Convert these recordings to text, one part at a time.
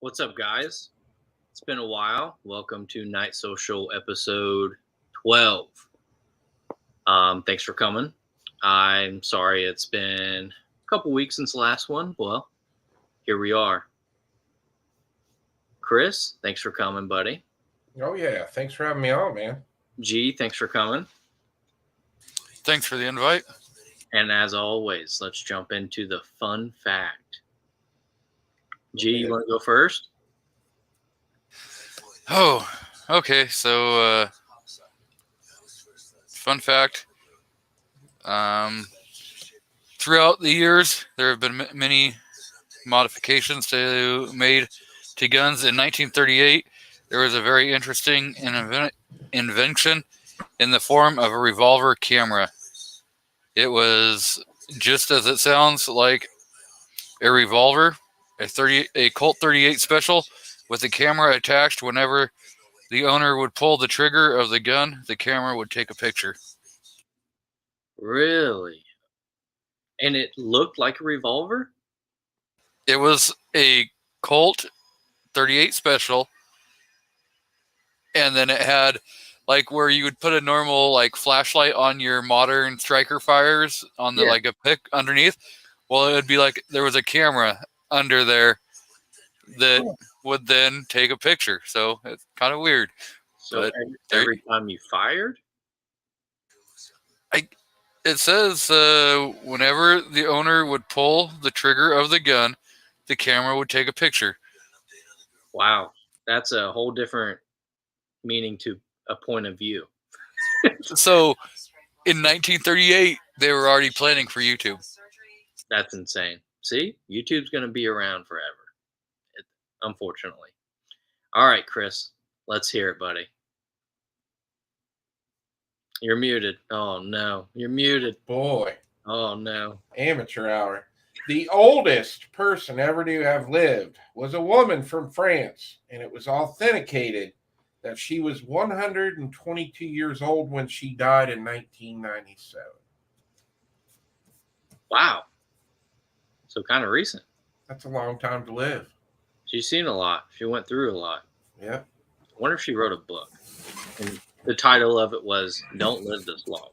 What's up, guys? It's been a while. Welcome to Night Social episode 12. Thanks for coming. I'm sorry it's been a couple weeks since the last one. Well, here we are. Chris, thanks for coming, buddy. Oh yeah, thanks for having me on, man. G, thanks for coming. Thanks for the invite. And as always, let's jump into the fun fact. G, you want to go first? Oh, okay. So, fun fact. Throughout the years, there have been many modifications made to guns. In 1938, there was a very interesting invention in the form of a revolver camera. It was just as it sounds, like a revolver, a Colt 38 Special with a camera attached. Whenever the owner would pull the trigger of the gun, the camera would take a picture. Really? And it looked like a revolver? It was a Colt 38 Special, and then it had like where you would put a normal like flashlight on your modern striker fires on the like a pick underneath. Well, it would be like there was a camera under there that would then take a picture. So it's kind of weird. So every time you fired? It says whenever the owner would pull the trigger of the gun, the camera would take a picture. Wow. That's a whole different meaning to a point of view. So in 1938, they were already planning for YouTube. That's insane. See, YouTube's going to be around forever, unfortunately. All right, Chris, let's hear it, buddy. You're muted. Oh, no. You're muted. Boy. Oh, no. Amateur hour. The oldest person ever to have lived was a woman from France, and it was authenticated that she was 122 years old when she died in 1997. Wow. So kind of recent. That's a long time to live. She's seen a lot. She went through a lot. Yep. I wonder if she wrote a book. And the title of it was Don't Live This Long.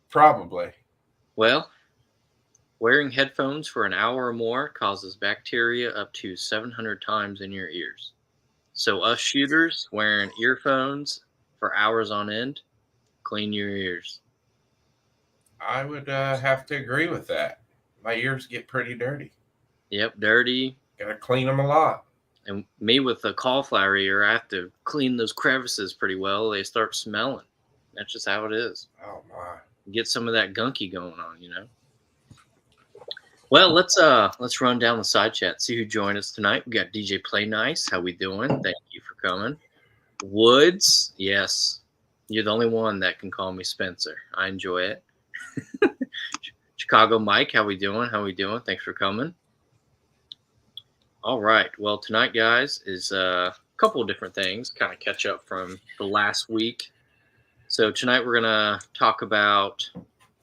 Probably. Well, wearing headphones for an hour or more causes bacteria up to 700 times in your ears. So us shooters wearing earphones for hours on end, clean your ears. I would have to agree with that. My ears get pretty dirty. Yep, dirty. Gotta clean them a lot. And me with a cauliflower ear, I have to clean those crevices pretty well. They start smelling. That's just how it is. Oh my! Get some of that gunky going on, you know. Well, let's run down the side chat. See who joined us tonight. We got DJ Play Nice. How we doing? Thank you for coming. Woods, yes, you're the only one that can call me Spencer. I enjoy it. Chicago Mike, how we doing? How we doing? Thanks for coming. All right. Well, tonight, guys, is a couple of different things, kind of catch up from the last week. So tonight we're going to talk about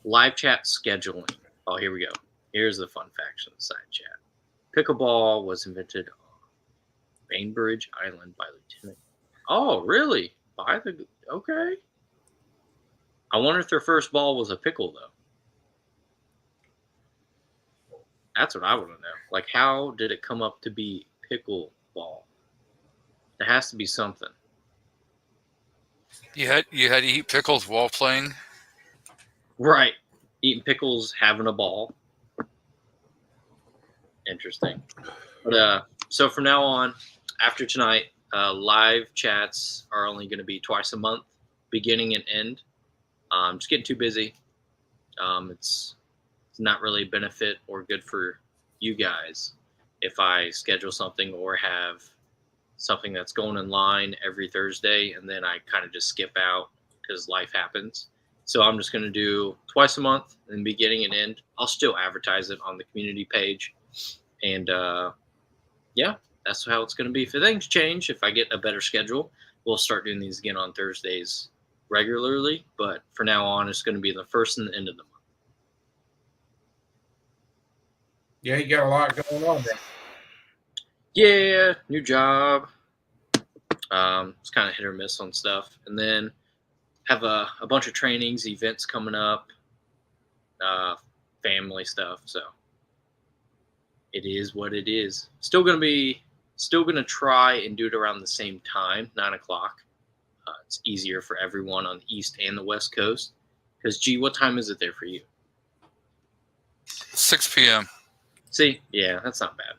live chat scheduling. Oh, here we go. Here's the fun facts on the side chat. Pickleball was invented on Bainbridge Island by Lieutenant. Oh, really? Okay. I wonder if their first ball was a pickle, though. That's what I want to know. Like, how did it come up to be pickleball? There has to be something. You had to eat pickles while playing? Right. Eating pickles, having a ball. Interesting. But so from now on, after tonight, live chats are only going to be twice a month, beginning and end. Just getting too busy. It's not really a benefit or good for you guys if I schedule something or have something that's going in line every Thursday and then I kind of just skip out because life happens. So I'm just going to do twice a month in the beginning and end. I'll still advertise it on the community page. And yeah, that's how it's going to be. If things change, if I get a better schedule, we'll start doing these again on Thursdays regularly. But for now on, it's going to be the first and the end of the month. Yeah, you got a lot going on there. Yeah, new job. It's kind of hit or miss on stuff. And then have a bunch of trainings, events coming up, family stuff. So it is what it is. Still gonna try and do it around the same time, 9 o'clock. It's easier for everyone on the East and the West Coast. Because, G, what time is it there for you? 6 p.m. See? Yeah, that's not bad.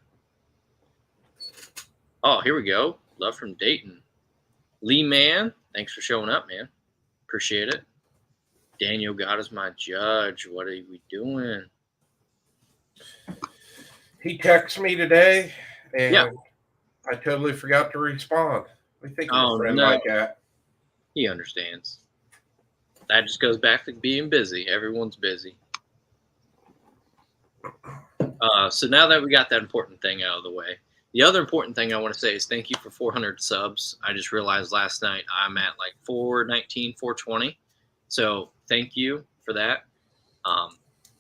Oh, here we go. Love from Dayton. Lee Man, thanks for showing up, man. Appreciate it. Daniel God is my judge. What are we doing? He texted me today, and Yeah. I totally forgot to respond. We think of Oh, a friend no. like that. He understands. That just goes back to being busy. Everyone's busy. So now that we got that important thing out of the way, the other important thing I want to say is thank you for 400 subs. I just realized last night I'm at like 419, 420. So thank you for that.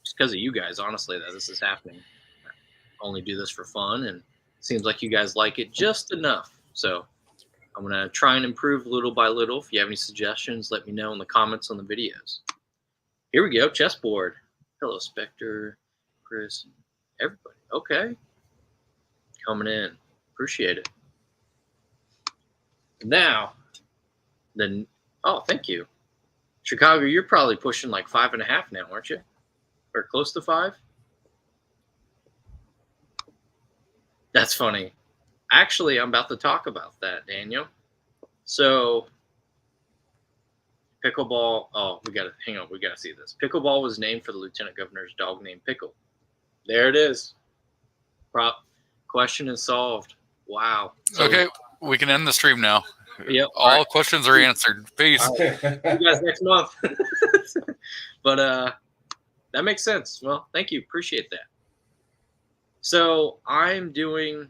Just because of you guys, honestly, that this is happening. I only do this for fun, and it seems like you guys like it just enough. So I'm going to try and improve little by little. If you have any suggestions, let me know in the comments on the videos. Here we go, chessboard. Hello, Spectre, Chris, everybody. Okay. Coming in. Appreciate it. Now, then, oh, thank you. Chicago, you're probably pushing like 5.5 now, aren't you? Or close to 5? That's funny. Actually, I'm about to talk about that, Daniel. So, pickleball. Oh, hang on. We got to see this. Pickleball was named for the lieutenant governor's dog named Pickle. There it is. Question is solved. Wow. So, Okay, we can end the stream now. Yep. All questions are answered. Peace. See you guys next month. But that makes sense. Well, thank you. Appreciate that. So I'm doing,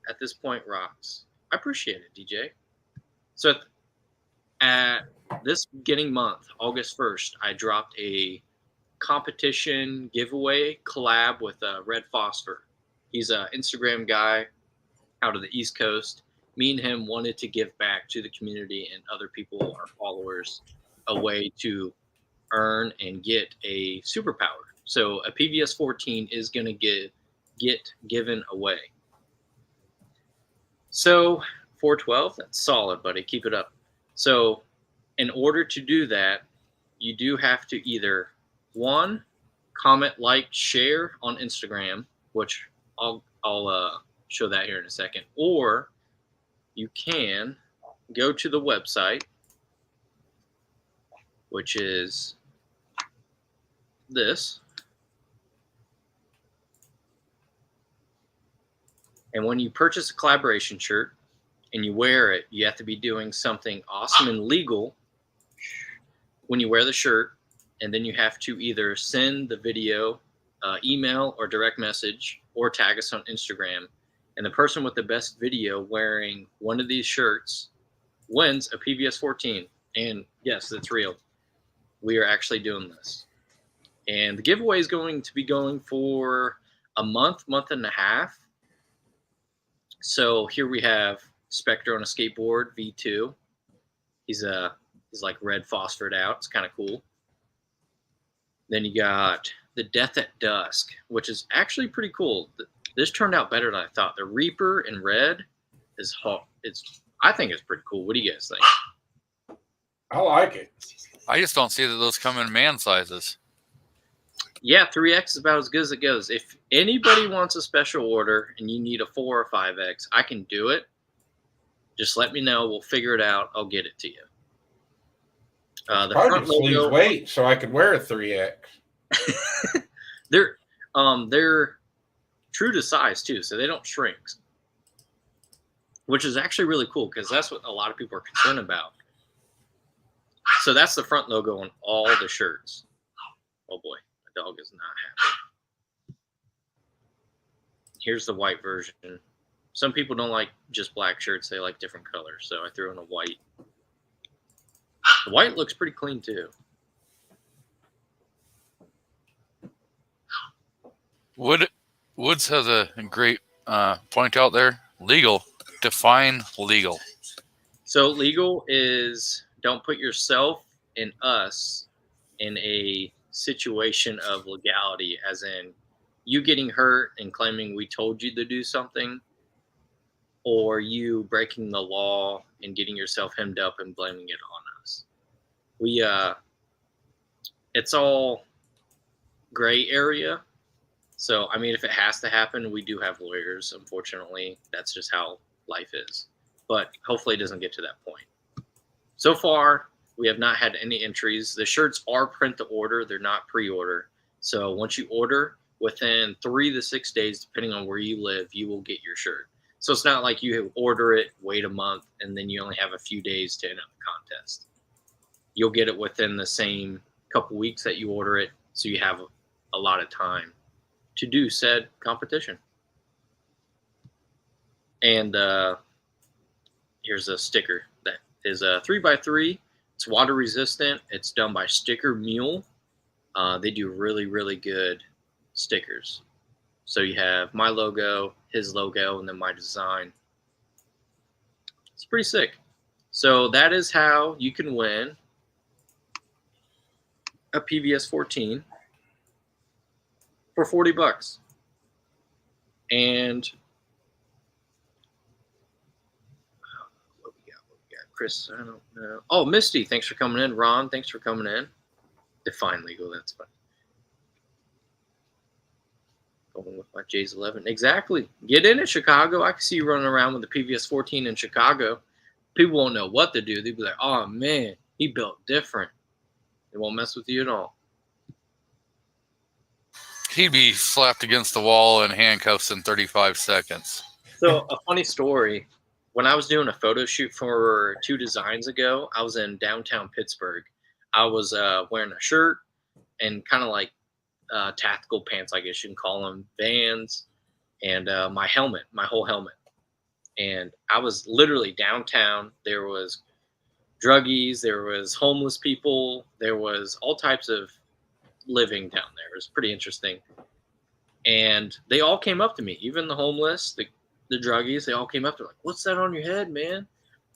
at this point, rocks. I appreciate it, DJ. So at this beginning month, August 1st, I dropped a competition giveaway collab with Red Phosphor. He's an Instagram guy out of the East Coast. Me and him wanted to give back to the community and other people, our followers, a way to earn and get a superpower. So a PVS 14 is going to get given away. So 412, that's solid, buddy. Keep it up. So in order to do that, you do have to either, one, comment, like, share on Instagram, which I'll show that here in a second, or you can go to the website, which is this. And when you purchase a collaboration shirt and you wear it, you have to be doing something awesome and legal when you wear the shirt. And then you have to either send the video, email, or direct message, or tag us on Instagram. And the person with the best video wearing one of these shirts wins a PVS 14. And yes, that's real. We are actually doing this. And the giveaway is going to be going for a month and a half. So here we have Spectre on a skateboard, V2. He's like red phosphored out. It's kind of cool. Then you got the Death at Dusk, which is actually pretty cool. This turned out better than I thought. The Reaper in red is hot. I think it's pretty cool. What do you guys think? I like it. I just don't see that those come in man sizes. Yeah, 3X is about as good as it goes. If anybody wants a special order and you need a 4 or 5X, I can do it. Just let me know. We'll figure it out. I'll get it to you. The Probably front just lose logo, weight so I could wear a 3X. they're true to size too, so they don't shrink, which is actually really cool because that's what a lot of people are concerned about. So that's the front logo on all the shirts. Oh boy, the dog is not happy. Here's the white version. Some people don't like just black shirts, they like different colors, so I threw in a white. The white looks pretty clean too. Woods has a great point out there. Legal. Define legal. So legal is don't put yourself and us in a situation of legality, as in you getting hurt and claiming we told you to do something, or you breaking the law and getting yourself hemmed up and blaming it on us. It's all gray area. So, I mean, if it has to happen, we do have lawyers. Unfortunately, that's just how life is. But hopefully it doesn't get to that point. So far, we have not had any entries. The shirts are print to order. They're not pre-order. So once you order, within 3 to 6 days, depending on where you live, you will get your shirt. So it's not like you order it, wait a month, and then you only have a few days to enter the contest. You'll get it within the same couple weeks that you order it, so you have a lot of time to do said competition. And here's a sticker that is a 3x3. It's water resistant. It's done by Sticker Mule. They do really, really good stickers. So you have my logo, his logo, and then my design. It's pretty sick. So that is how you can win a PVS 14 for $40. And what we got? Chris, I don't know. Oh, Misty, thanks for coming in. Ron, thanks for coming in. Define legal, that's fine. Going with my J's 11. Exactly. Get in it, Chicago. I can see you running around with the PVS 14 in Chicago. People won't know what to do. They'll be like, oh, man, he built different. They won't mess with you at all. He'd be slapped against the wall in handcuffs in 35 seconds. So a funny story. When I was doing a photo shoot for 2 designs ago, I was in downtown Pittsburgh. I was wearing a shirt and kind of like tactical pants, I guess you can call them, Vans, and my helmet, my whole helmet. And I was literally downtown. There was druggies, there was homeless people, there was all types of living down there. It was pretty interesting. And they all came up to me, even the homeless, the druggies, they all came up to me like, what's that on your head, man?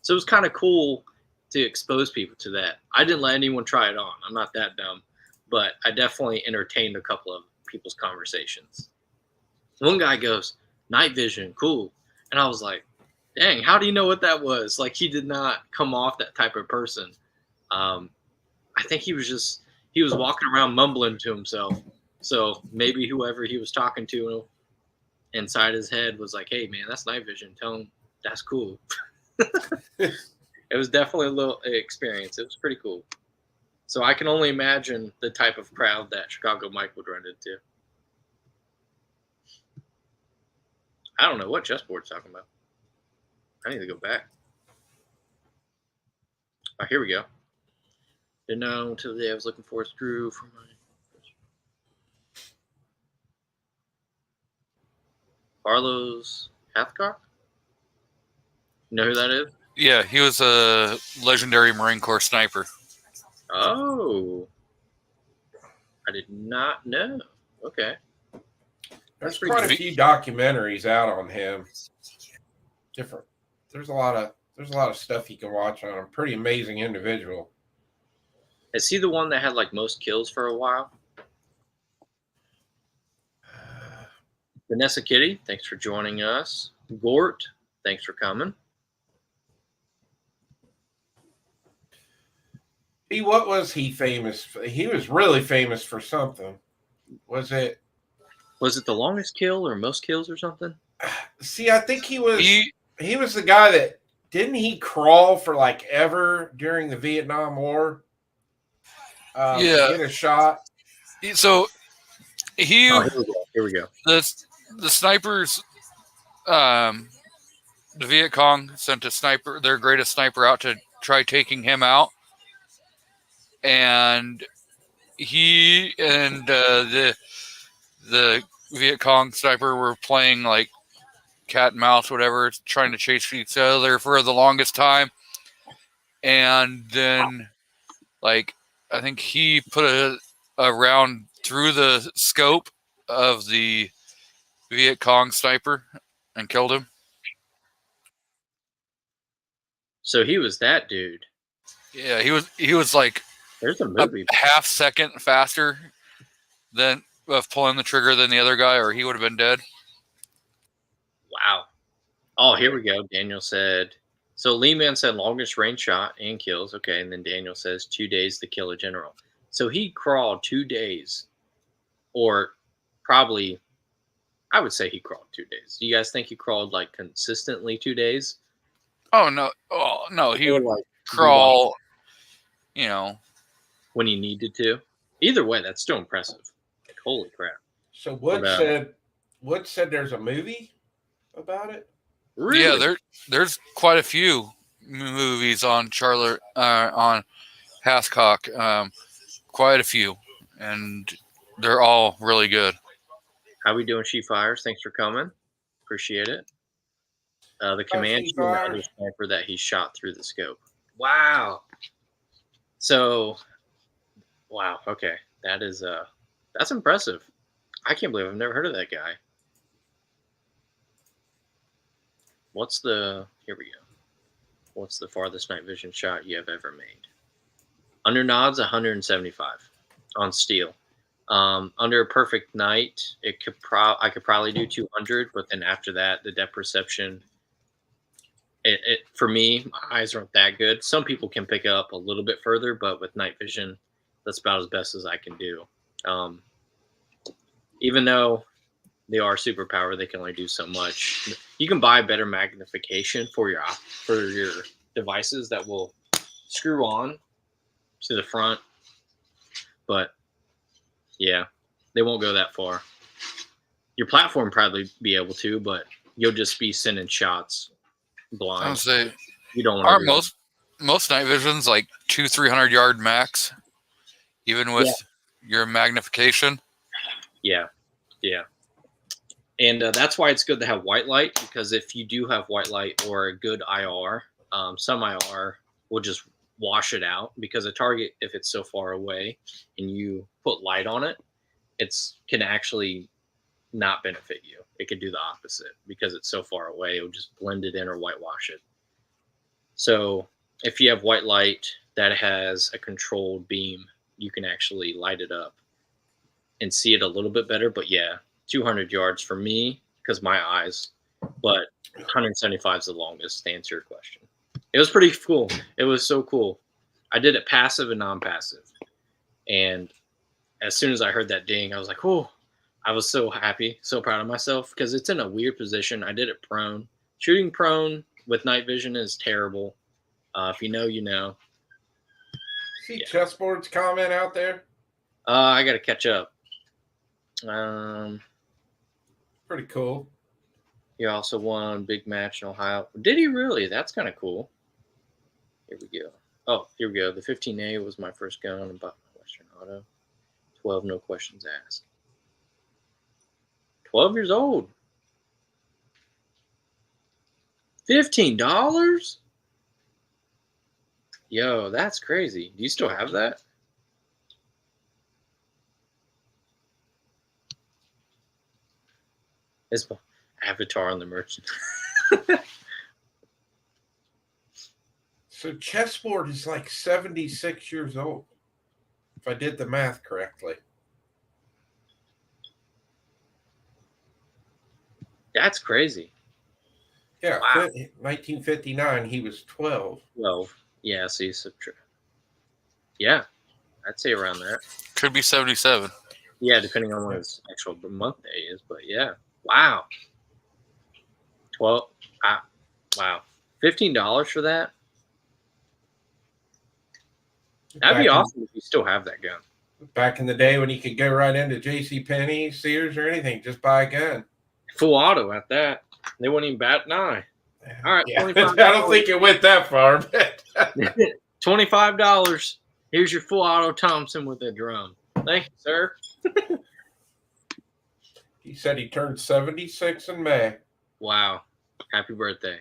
So it was kind of cool to expose people to that. I didn't let anyone try it on. I'm not that dumb. But I definitely entertained a couple of people's conversations. One guy goes, night vision, cool. And I was like, dang, how do you know what that was? Like, he did not come off that type of person. I think he was walking around mumbling to himself. So maybe whoever he was talking to inside his head was like, hey, man, that's night vision. Tell him that's cool. It was definitely a little experience. It was pretty cool. So I can only imagine the type of crowd that Chicago Mike would run into. I don't know what chessboard's talking about. I need to go back. Oh, here we go. Didn't know until the day I was looking for a screw for my Carlos Hathcock. You know who that is? Yeah, he was a legendary Marine Corps sniper. Oh, I did not know. Okay. There's quite a few documentaries out on him. Different. There's a lot of stuff you can watch on him. Pretty amazing individual. Is he the one that had like most kills for a while? Vanessa Kitty, thanks for joining us. Gort, thanks for coming. What was he famous for? He was really famous for something. Was it the longest kill or most kills or something? See, I think he was the guy that didn't he crawl for like ever during the Vietnam War? Yeah, get a shot. So here we go. The snipers, the Viet Cong sent their greatest sniper out to try taking him out. And he and the Viet Cong sniper were playing like cat and mouse, whatever, trying to chase each other for the longest time. And then, like, I think he put a round through the scope of the Viet Cong sniper and killed him. So he was that dude. Yeah, he was like There's a a movie. half second faster than of pulling the trigger than the other guy, or he would have been dead. Wow. Oh, here we go. Daniel said. So Lee Man said longest range shot and kills. Okay, and then Daniel says 2 days to kill a general. So he crawled 2 days, or probably, I would say he crawled 2 days. Do you guys think he crawled like consistently 2 days? Oh no, he Or, would like, crawl. You know, when he needed to? Either way, that's still impressive. Like, holy crap! So Wood said there's a movie about it. Really? yeah, there's quite a few movies on Charlotte on Hathcock, quite a few, and they're all really good. How we doing, She Fires? Thanks for coming. Appreciate it. The Comanche and the other sniper that he shot through the scope. Wow. So, wow. Okay, that's impressive. I can't believe I've never heard of that guy. Here we go. What's the farthest night vision shot you have ever made? Under nods, 175 on steel. Under a perfect night, I could probably do 200, but then after that, the depth perception, for me, my eyes aren't that good. Some people can pick up a little bit further, but with night vision, that's about as best as I can do. Even though they are superpower, they can only do so much. You can buy better magnification for your devices that will screw on to the front, but yeah, they won't go that far. Your platform probably be able to, but you'll just be sending shots blind. I would say you don't want to. Most night visions like 200-300 yard max, even with your magnification. Yeah. And that's why it's good to have white light, because if you do have white light or a good IR, some IR will just wash it out, because a target, if it's so far away and you put light on it, can actually not benefit you. It could do the opposite, because it's so far away, it'll just blend it in or whitewash it. So if you have white light that has a controlled beam, you can actually light it up and see it a little bit better. But yeah, 200 yards for me, because my eyes, but 175 is the longest, to answer your question. It was pretty cool. It was so cool. I did it passive and non-passive. And as soon as I heard that ding, I was like, oh, I was so happy, so proud of myself, because it's in a weird position. I did it prone. Shooting prone with night vision is terrible. If you know, you know. See Chessboard's comment out there? I got to catch up. Pretty cool. He also won big match in Ohio. Did he really? That's kind of cool. Here we go. Oh, here we go. The 15A was my first gun. I bought my Western Auto. 12, no questions asked. 12 years old. $15? Yo, that's crazy. Do you still have that? It's my avatar on the merchant. So Chessboard is like 76 years old, if I did the math correctly. That's crazy. Yeah, wow. 1959, he was 12. 12. Yeah, see, yeah, I'd say around there. Could be 77. Yeah, depending on what his actual month day is, but yeah. Wow. 12. Wow. $15 for that? That'd be awesome if you still have that gun. Back in the day when you could go right into JCPenney, Sears, or anything, just buy a gun. Full auto at that. They wouldn't even bat an eye. All right. Yeah. I don't think it went that far. But $25. Here's your full auto Thompson with a drum. Thank you, sir. He said he turned 76 in May. Wow. Happy birthday.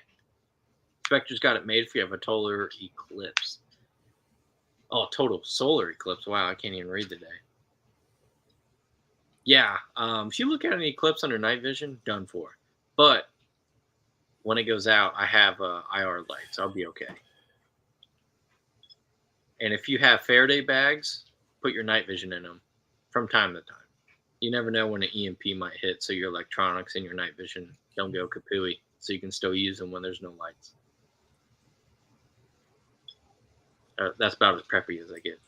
Spectre's got it made if you have a total eclipse. Oh, total solar eclipse. Wow, I can't even read today. Yeah, if you look at an eclipse under night vision, done for. But when it goes out, I have IR lights. I'll be okay. And if you have Faraday bags, put your night vision in them from time to time. You never know when an EMP might hit, so your electronics and your night vision don't go kapooey, so you can still use them when there's no lights. That's about as preppy as I get.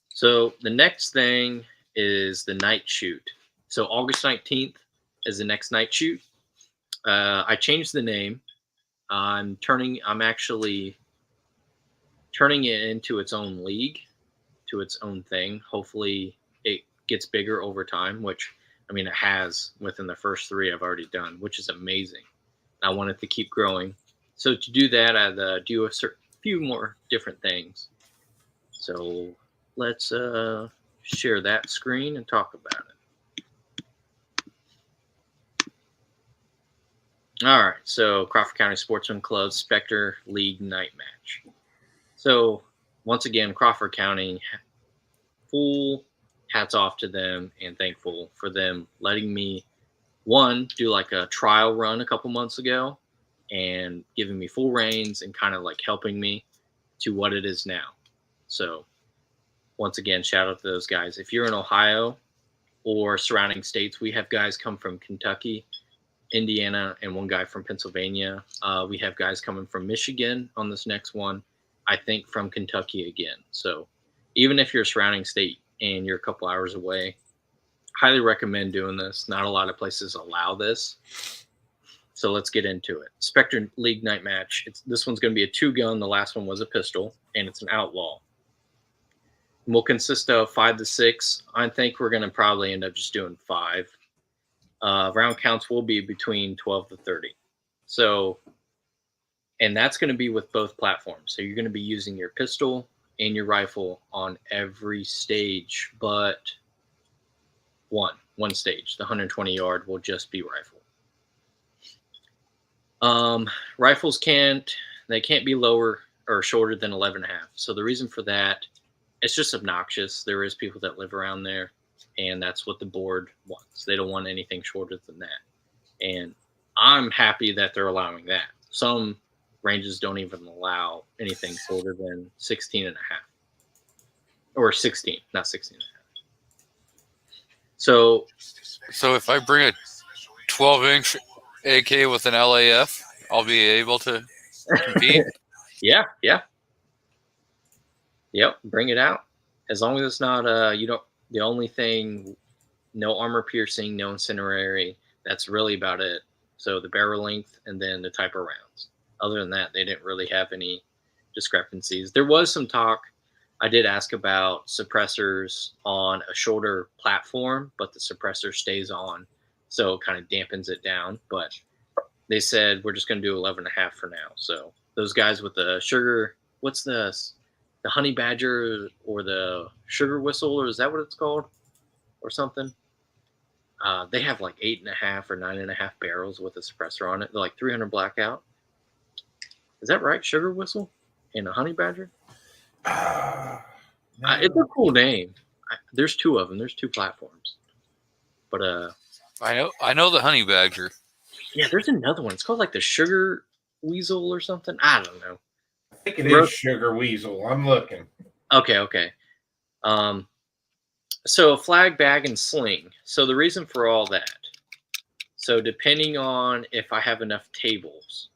So the next thing is the night shoot. So August 19th is the next night shoot. I changed the name. I'm actually turning it into its own league, to its own thing. Hopefully it gets bigger over time, which, I mean, it has within the first 3 I've already done, which is amazing. I want it to keep growing. So to do that, I do a few more different things. So let's share that screen and talk about it. All right, so Crawford County Sportsman Club Spectre League Night Match. So once again, Crawford County, full hats off to them and thankful for them letting me, one, do like a trial run a couple months ago and giving me full reins and kind of like helping me to what it is now. So once again, shout out to those guys. If you're in Ohio or surrounding states, we have guys come from Kentucky, Indiana, and one guy from Pennsylvania. We have guys coming from Michigan on this next one. I think from Kentucky again. So even if you're a surrounding state and you're a couple hours away, highly recommend doing this. Not a lot of places allow this. So let's get into it. Spectre League Night Match. This one's going to be a 2-gun. The last one was a pistol, and it's an outlaw. Will consist of 5 to 6. I think we're going to probably end up just doing 5. Round counts will be between 12 to 30. So, and that's going to be with both platforms. So you're going to be using your pistol and your rifle on every stage, but one stage. The 120-yard will just be rifle. Rifles can't be lower or shorter than 11.5. So the reason for that, it's just obnoxious. There is people that live around there, and that's what the board wants. They don't want anything shorter than that. And I'm happy that they're allowing that. Some ranges don't even allow anything shorter than 16.5. Or 16, not 16.5. So if I bring a 12-inch AK with an LAF, I'll be able to compete? Yeah. Yep, bring it out. As long as it's not the only thing, no armor piercing, no incendiary. That's really about it. So the barrel length and then the type of rounds. Other than that, they didn't really have any discrepancies. There was some talk. I did ask about suppressors on a shorter platform, but the suppressor stays on, so it kind of dampens it down. But they said we're just going to do 11.5 for now. So those guys with the sugar, what's the honey badger or the sugar whistle, or is that what it's called, or something? They have like 8.5 or 9.5 barrels with a suppressor on it. They're like 300 blackout. Is that right? Sugar whistle and a honey badger. It's a cool name. There's 2 of them. There's 2 platforms. But I know the honey badger. Yeah, there's another one. It's called like the sugar weasel or something. I don't know. I think it is sugar weasel. I'm looking. Okay. So flag, bag, and sling. So the reason for all that. So depending on if I have enough tables,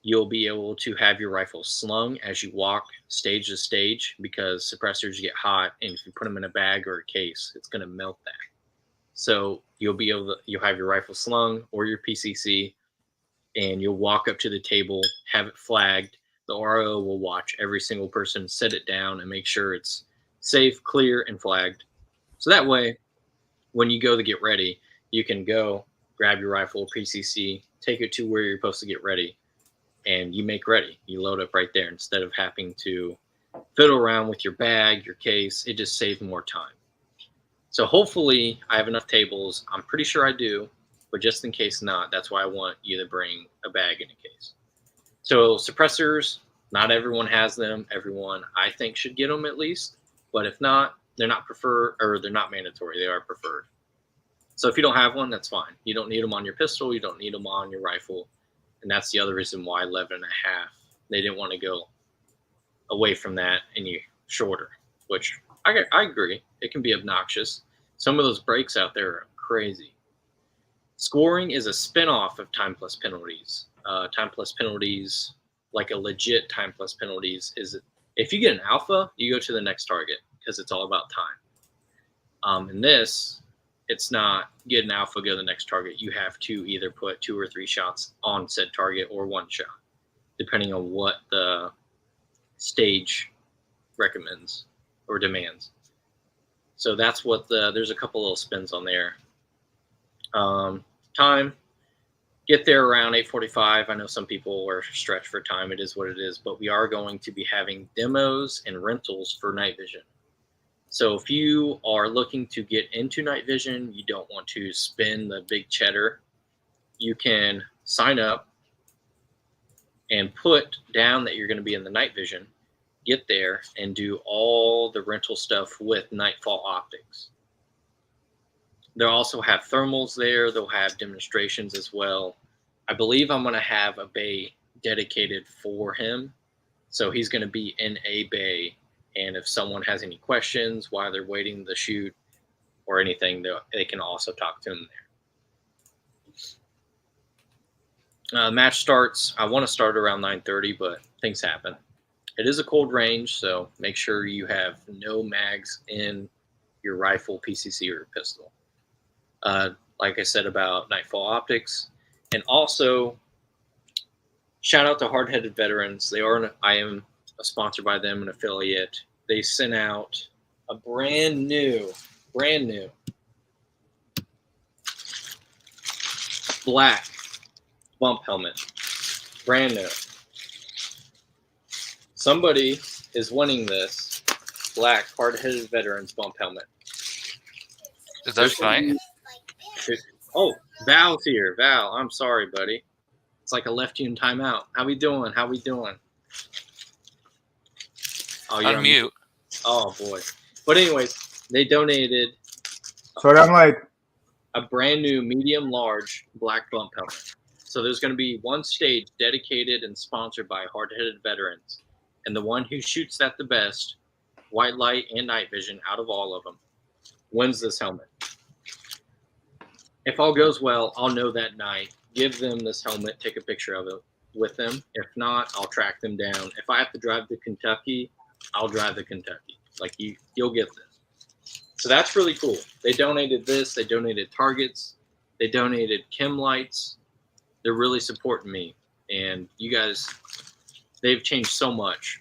you'll be able to have your rifle slung as you walk stage to stage, because suppressors get hot, and if you put them in a bag or a case, it's going to melt that. So you'll have your rifle slung or your PCC, and you'll walk up to the table, have it flagged. The RO will watch every single person set it down and make sure it's safe, clear, and flagged. So that way, when you go to get ready, you can go grab your rifle, PCC, take it to where you're supposed to get ready, and you make ready. You load up right there instead of having to fiddle around with your bag, your case. It just saves more time. So hopefully I have enough tables. I'm pretty sure I do, but just in case not, that's why I want you to bring a bag in a case. So suppressors, not everyone has them. Everyone, I think, should get them at least. But if not, they're not preferred, or they're not mandatory. They are preferred. So if you don't have one, that's fine. You don't need them on your pistol. You don't need them on your rifle. And that's the other reason why 11 and a half. They didn't want to go away from that any shorter, which I agree. It can be obnoxious. Some of those breaks out there are crazy. Scoring is a spinoff of time plus penalties. Time plus penalties, like a legit time plus penalties, is if you get an alpha, you go to the next target because it's all about time. In this, it's not get an alpha, go to the next target. You have to either put 2 or 3 shots on said target or 1 shot, depending on what the stage recommends or demands. So that's what there's a couple little spins on there. Time, get there around 8:45. I know some people are stretched for time. It is what it is, but we are going to be having demos and rentals for night vision. So if you are looking to get into night vision, you don't want to spend the big cheddar, you can sign up and put down that you're going to be in the night vision, get there and do all the rental stuff with Nightfall Optics. They'll also have thermals there. They'll have demonstrations as well. I believe I'm going to have a bay dedicated for him. So he's going to be in a bay. And if someone has any questions while they're waiting to shoot or anything, they can also talk to him there. Match starts. I want to start around 9:30, but things happen. It is a cold range, so make sure you have no mags in your rifle, PCC, or pistol. Like I said about Nightfall Optics. And also, shout out to Hard Headed Veterans. I am a sponsor by them, an affiliate. They sent out a brand new black bump helmet. Brand new. Somebody is winning this black Hard Headed Veterans bump helmet. Is that tonight? Oh, Val's here. Val, I'm sorry, buddy. It's like I left you in timeout. How we doing? Oh, you're on Unmute. Oh, boy. But anyways, they donated Sorry, I'm late. a brand new medium large black bump helmet. So there's going to be one stage dedicated and sponsored by Hard Headed Veterans. And the one who shoots that the best, white light and night vision out of all of them, wins this helmet. If all goes well, I'll know that night, give them this helmet, take a picture of it with them. If not, I'll track them down. If I have to drive to Kentucky, I'll drive to Kentucky. Like you'll get this. So that's really cool. They donated this. They donated targets. They donated chem lights. They're really supporting me. And you guys, they've changed so much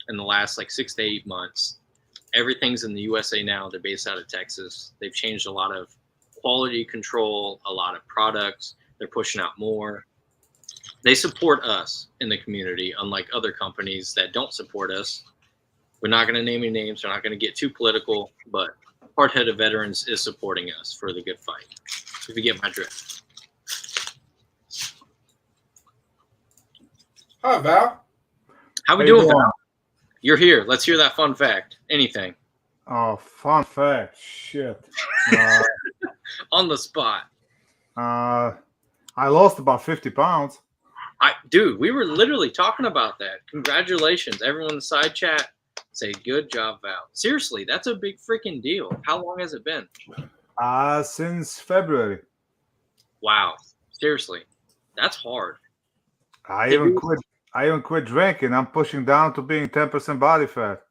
in the last 6 to 8 months. Everything's in the USA now. They're based out of Texas. They've changed a lot of quality control, a lot of products. They're pushing out more. They support us in the community, unlike other companies that don't support us. We're not going to name any names. We're not going to get too political, but Hard Headed Veterans is supporting us for the good fight. If you get my drift. Hi, Val. How we How you doing, doing? Val? You're here. Let's hear that fun fact. Anything. Oh, fun fact. Shit. On the spot. I lost about 50 pounds. Dude, we were literally talking about that. Congratulations. Everyone in the side chat, say good job, Val. Seriously, that's a big freaking deal. How long has it been? Since February. Wow. Seriously. That's hard. I Did even you- quit. I even quit drinking. I'm pushing down to being 10% body fat.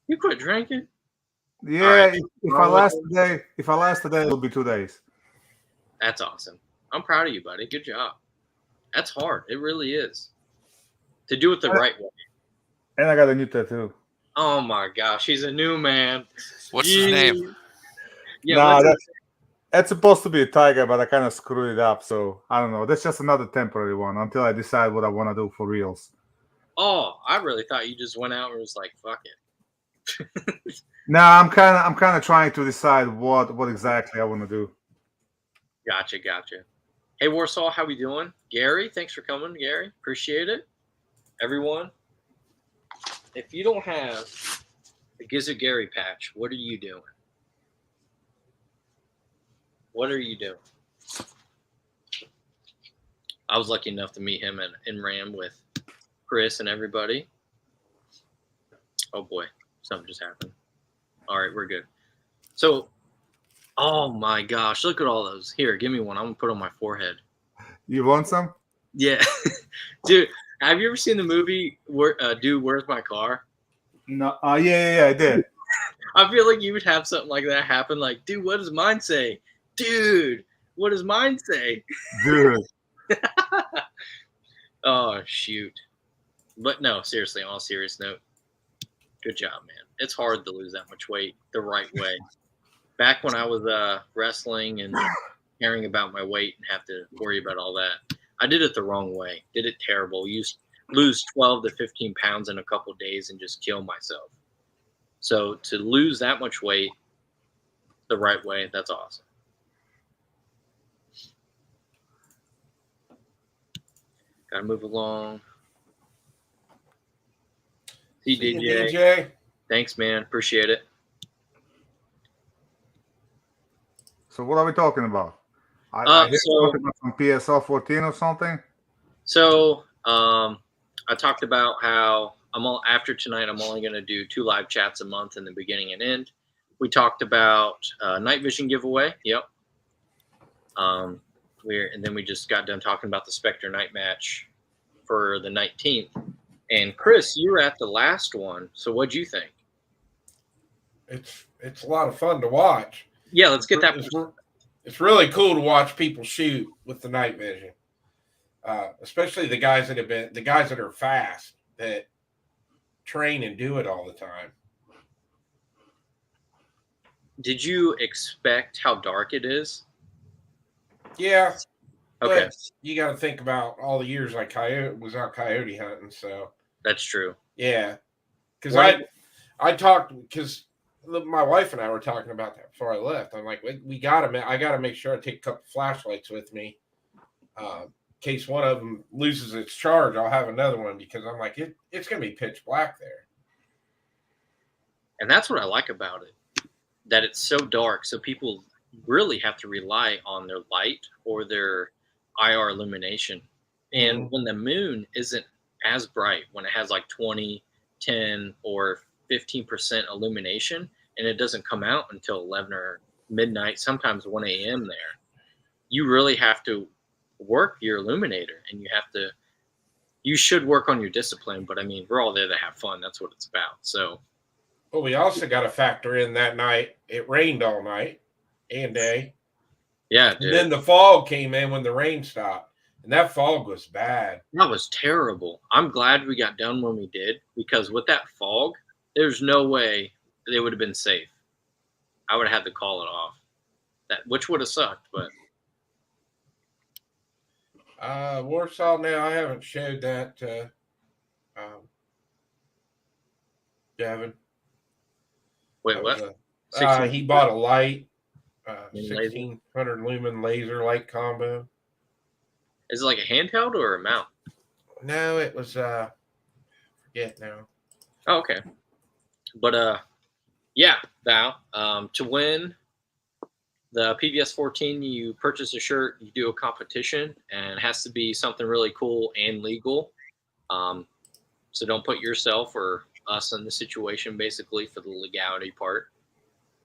You quit drinking? Yeah, right. if I last today, it'll be 2 days. That's awesome. I'm proud of you, buddy. Good job. That's hard. It really is. To do it the right way. And I got a new tattoo. Oh my gosh, he's a new man. What's his name? Yeah, Nah, what's that's supposed to be a tiger, but I kind of screwed it up. So I don't know. That's just another temporary one until I decide what I want to do for reals. Oh, I really thought you just went out and was like, fuck it. Nah, I'm kind of trying to decide what exactly I want to do. Gotcha. Hey, Warsaw, how we doing? Gary, thanks for coming, Gary. Appreciate it. Everyone, if you don't have a Gizzard Gary patch, what are you doing? What are you doing? I was lucky enough to meet him in Ram with Chris and everybody. Oh boy, something just happened. All right, we're good. So, oh my gosh, look at all those. Here, give me one. I'm gonna put it on my forehead. You want some? Yeah, dude. Have you ever seen the movie Dude, Where's My Car? No. Yeah, I did. I feel like you would have something like that happen. Like, dude, what does mine say? Dude, what does mine say? Dude. Oh shoot. But no, seriously, on a serious note, good job, man. It's hard to lose that much weight the right way. Back when I was wrestling and caring about my weight and have to worry about all that, I did it the wrong way. Did it terrible. Lose 12 to 15 pounds in a couple days and just kill myself. So to lose that much weight the right way, that's awesome. Gotta move along. See DJ. DJ. Thanks, man. Appreciate it. So what are we talking about? I heard So- something about some PSL 14 or something. So I talked about how after tonight, I'm only going to do 2 live chats a month in the beginning and end. We talked about night vision giveaway. Yep. And then we just got done talking about the Spectre night match for the 19th. And Chris, you were at the last one. So what'd you think? It's a lot of fun to watch. Yeah, let's get that. It's really cool to watch people shoot with the night vision, especially the guys that are fast, that train and do it all the time. Did you expect how dark it is? Yeah. Okay, But you got to think about all the years I was out coyote hunting. So that's true. yeah, because Right. I talked, because my wife and I were talking about that before I left. I'm like, I gotta make sure I take a couple flashlights with me, in case one of them loses its charge. I'll have another one, because I'm like, it's gonna be pitch black there. And that's what I like about it, that it's so dark. So people really have to rely on their light or their IR illumination. And when the moon isn't as bright, when it has like 20, 10, or 15% illumination, and it doesn't come out until 11 or midnight, sometimes 1 a.m. there, you really have to work your illuminator, and you should work on your discipline. But I mean, we're all there to have fun. That's what it's about. So, Well, we also got to factor in that night it rained all night and day. yeah, And dude, then the fog came in when the rain stopped, and that fog was bad. that was terrible. I'm glad we got done when we did, because with that fog, there's no way they would have been safe. I would have had to call it off, which would have sucked. But Warsaw now, I haven't showed that to Devin. wait, That what? was 16 he bought a light, Laser? 1600 lumen laser light combo. Is it like a handheld or a mount? No, it was forget now. Oh, okay. But yeah, Val, to win the PVS 14, you purchase a shirt, you do a competition, and it has to be something really cool and legal. So don't put yourself or us in the situation, basically, for the legality part.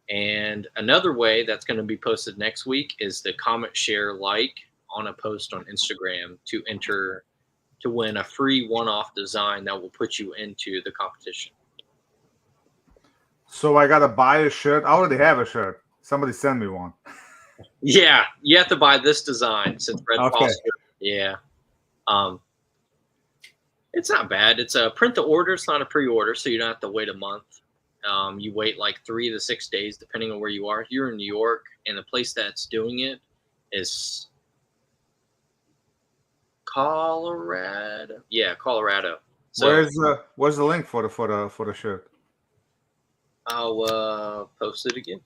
And another way that's going to be posted next week is the comment, share, like on a post on Instagram to enter to win a free one-off design that will put you into the competition. So I gotta buy a shirt. I already have a shirt. Somebody send me one. Yeah, you have to buy this design since Red Okay. Foster. Yeah. It's not bad. It's a print to order. It's not a pre-order, so you don't have to wait a month. You wait like 3 to 6 days, depending on where you are. You're in New York, and the place that's doing it is Colorado. Yeah, Colorado. So Where's the link for the shirt? I'll post it again.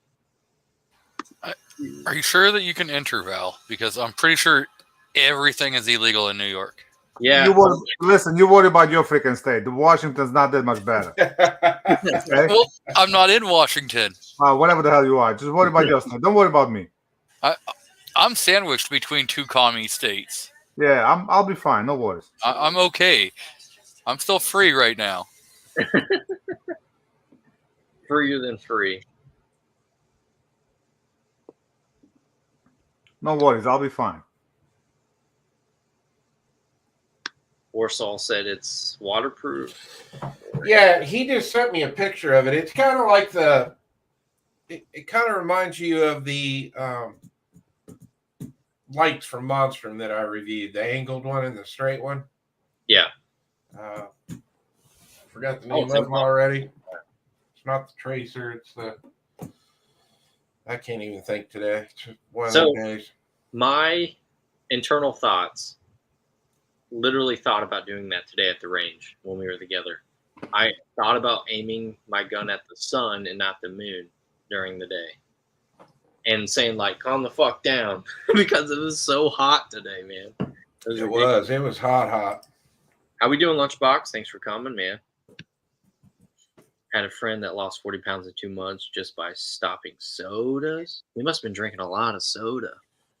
Are you sure that you can enter, Val? Because I'm pretty sure everything is illegal in New York. Yeah. Listen, you worry about your freaking state. The Washington's not that much better. Okay? Well, I'm not in Washington. Whatever the hell you are, just worry about your state. Don't worry about me. I'm sandwiched between 2 commie states. Yeah, I'll be fine. No worries. I'm okay. I'm still free right now. Freer than free. No worries. I'll be fine. Warsaw said it's waterproof. Yeah, he just sent me a picture of it. It's kind of like it kind of reminds you of the lights from Monstrum that I reviewed, the angled one and the straight one. Yeah. Forgot the name of them already. It's not the Tracer. It's the. I can't even think today. It's one of those days. My internal thoughts. Literally thought about doing that today at the range when we were together. I thought about aiming my gun at the sun and not the moon during the day, and saying like, "Calm the fuck down," because it was so hot today, man. It was hot. How we doing, Lunchbox? Thanks for coming, man. Had a friend that lost 40 pounds in 2 months just by stopping sodas. We must have been drinking a lot of soda.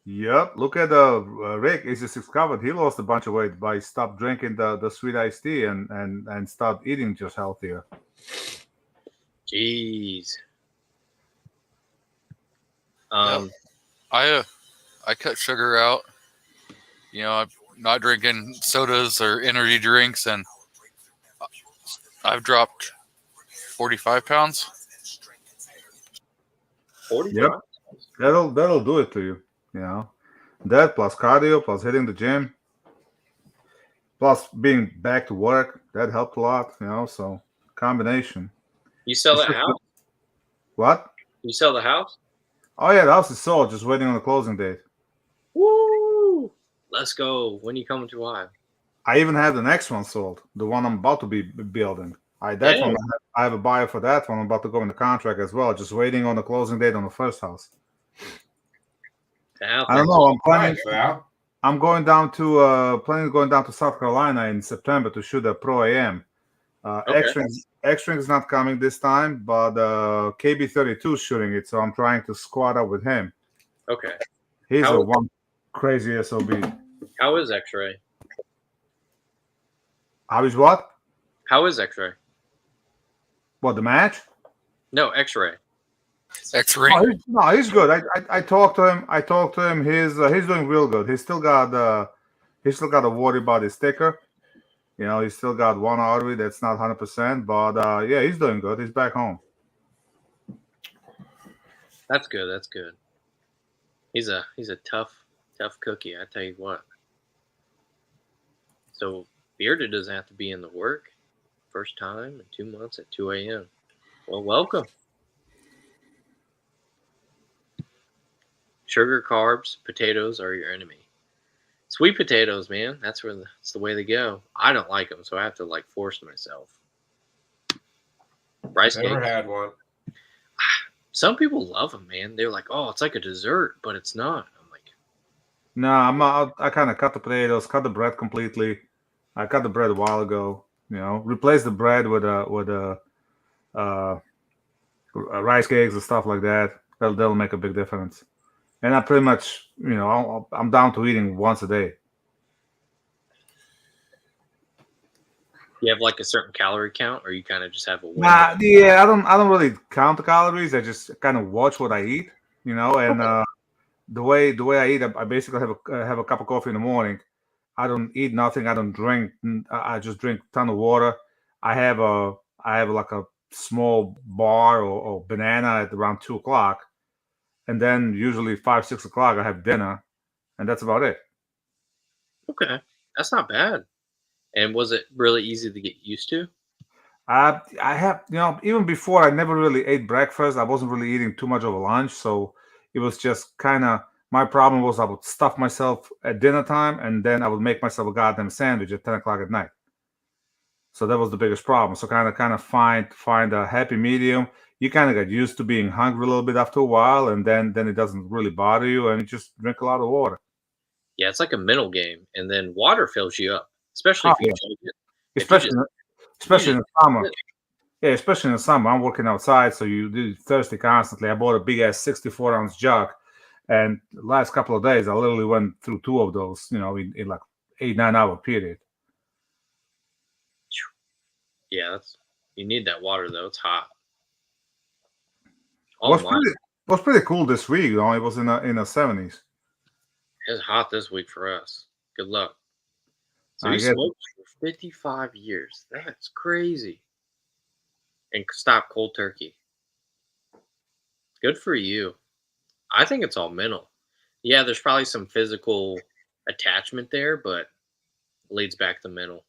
Yep. Look at Rick. He's just discovered he lost a bunch of weight by stop drinking the sweet iced tea and start eating just healthier. Jeez. Yep. I cut sugar out. You know, I'm not drinking sodas or energy drinks, and I've dropped 45 pounds. 45? Yep. That'll do it to you. You know, that plus cardio, plus hitting the gym, plus being back to work, that helped a lot. You know, so combination. You sell that house? What? You sell the house? Oh yeah, the house is sold. Just waiting on the closing date. Woo! Let's go. When are you coming to Ohio? I even have the next one sold. The one I'm about to be building. I have a buyer for that one. I'm about to go in the contract as well. Just waiting on the closing date on the first house. I don't know. I'm going down to going down to South Carolina in September to shoot a Pro AM. X-String is not coming this time, but KB32 is shooting it, so I'm trying to squad up with him. Okay. He's one crazy SOB. How is X-Ray? How is what? How is X-Ray? What, the match? No, X-Ray. X-Ray. No, he's good. I talked to him. He's doing real good. He's still got to worry about his sticker. You know, he's still got one artery that's not 100%, but yeah, he's doing good. He's back home. That's good. That's good. He's a tough cookie. I tell you what. So Bearded doesn't have to be in the work. First time in 2 months at 2 a.m. Well, welcome. Sugar, carbs, potatoes are your enemy. Sweet potatoes, man. That's the way they go. I don't like them, so I have to like force myself. Rice cake. Never had one. Some people love them, man. They're like, oh, it's like a dessert, but it's not. I'm like, no, I kind of cut the potatoes, cut the bread completely. I cut the bread a while ago. You know, replace the bread with rice cakes and stuff like that. That'll make a big difference. And I pretty much, you know, I'm down to eating once a day. you have like a certain calorie count, or you kind of just have a window? Yeah, I don't really count the calories. I just kind of watch what I eat, you know. And the way I eat, I basically have a cup of coffee in the morning. I don't eat nothing. I don't drink. I just drink a ton of water. I have like a small bar or banana at around 2 o'clock, and then usually 5, 6 o'clock I have dinner, and that's about it. Okay, that's not bad. And was it really easy to get used to? I have, you know, even before I never really ate breakfast. I wasn't really eating too much of a lunch, so it was just kind of, my problem was I would stuff myself at dinner time, and then I would make myself a goddamn sandwich at 10 o'clock at night. So that was the biggest problem. So kind of find a happy medium. You kind of get used to being hungry a little bit after a while, and then it doesn't really bother you, and you just drink a lot of water. Yeah, it's like a mental game, and then water fills you up, especially if you chug it. Especially in the summer. Yeah, especially in the summer. I'm working outside, so you're thirsty constantly. I bought a big ass 64-ounce jug, and the last couple of days I literally went through 2 of those, you know, in like 8-9 hour period. Yeah, you need that water though. It's hot. Was pretty cool this week. It was in the 70s. It's hot this week for us. Good luck. So I he guess- smoked for 55 years. That's crazy. And stop cold turkey. Good for you. I think it's all mental. Yeah, there's probably some physical attachment there, but it leads back to mental.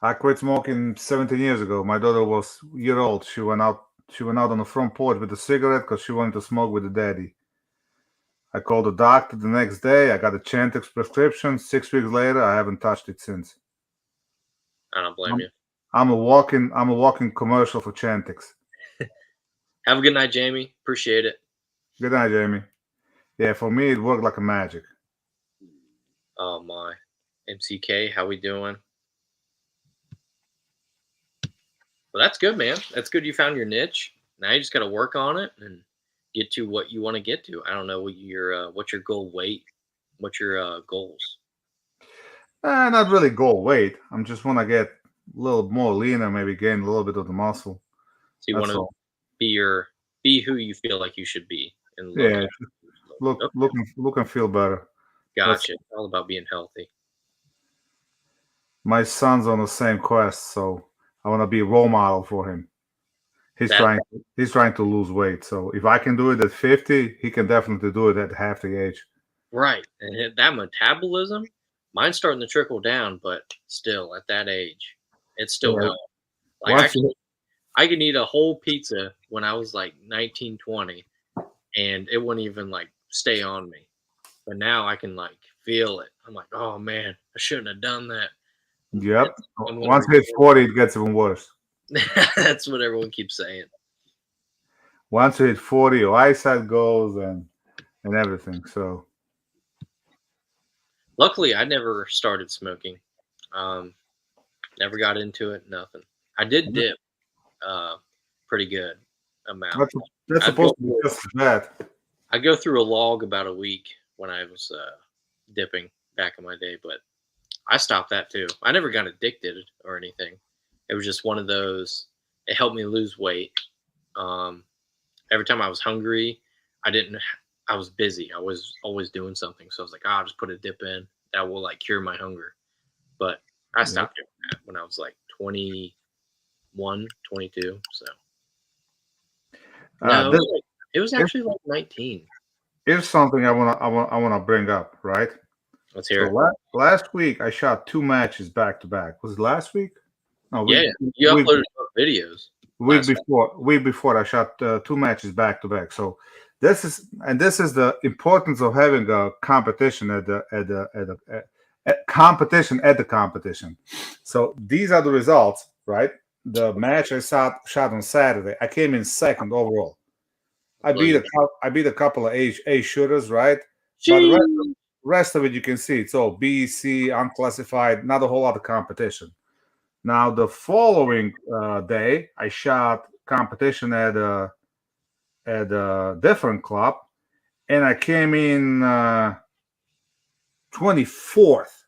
I quit smoking 17 years ago. My daughter was a year old. She went out on the front porch with a cigarette because she wanted to smoke with the daddy. I called the doctor the next day. I got a Chantix prescription. 6 weeks later, I haven't touched it since. I don't blame you. I'm a walking commercial for Chantix. Have a good night, Jamie. Appreciate it. Good night, Jamie. Yeah, for me, it worked like a magic. Oh my. MCK, how we doing? Well, that's good, man. That's good you found your niche. Now you just got to work on it and get to what you want to get to. I don't know what's your goal weight, what's your goals. Not really goal weight. I'm just want to get a little more leaner, maybe gain a little bit of the muscle. So you want That's to all. be who you feel like you should be, and Yeah, look. look and feel better. Gotcha. It's all about being healthy. My son's on the same quest, so I want to be a role model for him. He's trying to lose weight. So if I can do it at 50, he can definitely do it at half the age. Right, and that metabolism, mine's starting to trickle down, but still at that age, it's still Yeah. hell. Like Once I could eat a whole pizza when I was like 19, 20, and it wouldn't even like stay on me. But now I can like feel it. I'm like, oh man, I shouldn't have done that. Yep. I'm gonna Once you hit 40, it gets even worse. That's what everyone keeps saying. Once you hit 40, your eyesight goes and everything. So Luckily, I never started smoking. Never got into it. Nothing. I did dip, pretty good amount. that's supposed to be just bad. I go through a log about a week when I was dipping back in my day, but I stopped that too. I never got addicted or anything. It was just one of those. It helped me lose weight. Every time I was hungry, I was busy. I was always doing something. So I was like, I'll just put a dip in. That will like cure my hunger. But I stopped doing that when I was like 21, 22. So no, it was actually like 19. Here's something I wanna bring up, right? Let's hear it. Last week I shot 2 matches back to back. Was it last week? No, Yeah, you uploaded videos. Week before I shot 2 matches back to back. So this is the importance of having a competition at the competition. So these are the results, right? The match I shot on Saturday, I came in second overall. I beat a couple of A shooters, right? But the rest of it you can see it's all B, C, unclassified, not a whole lot of competition. Now the following day, I shot competition at a different club, and I came in 24th.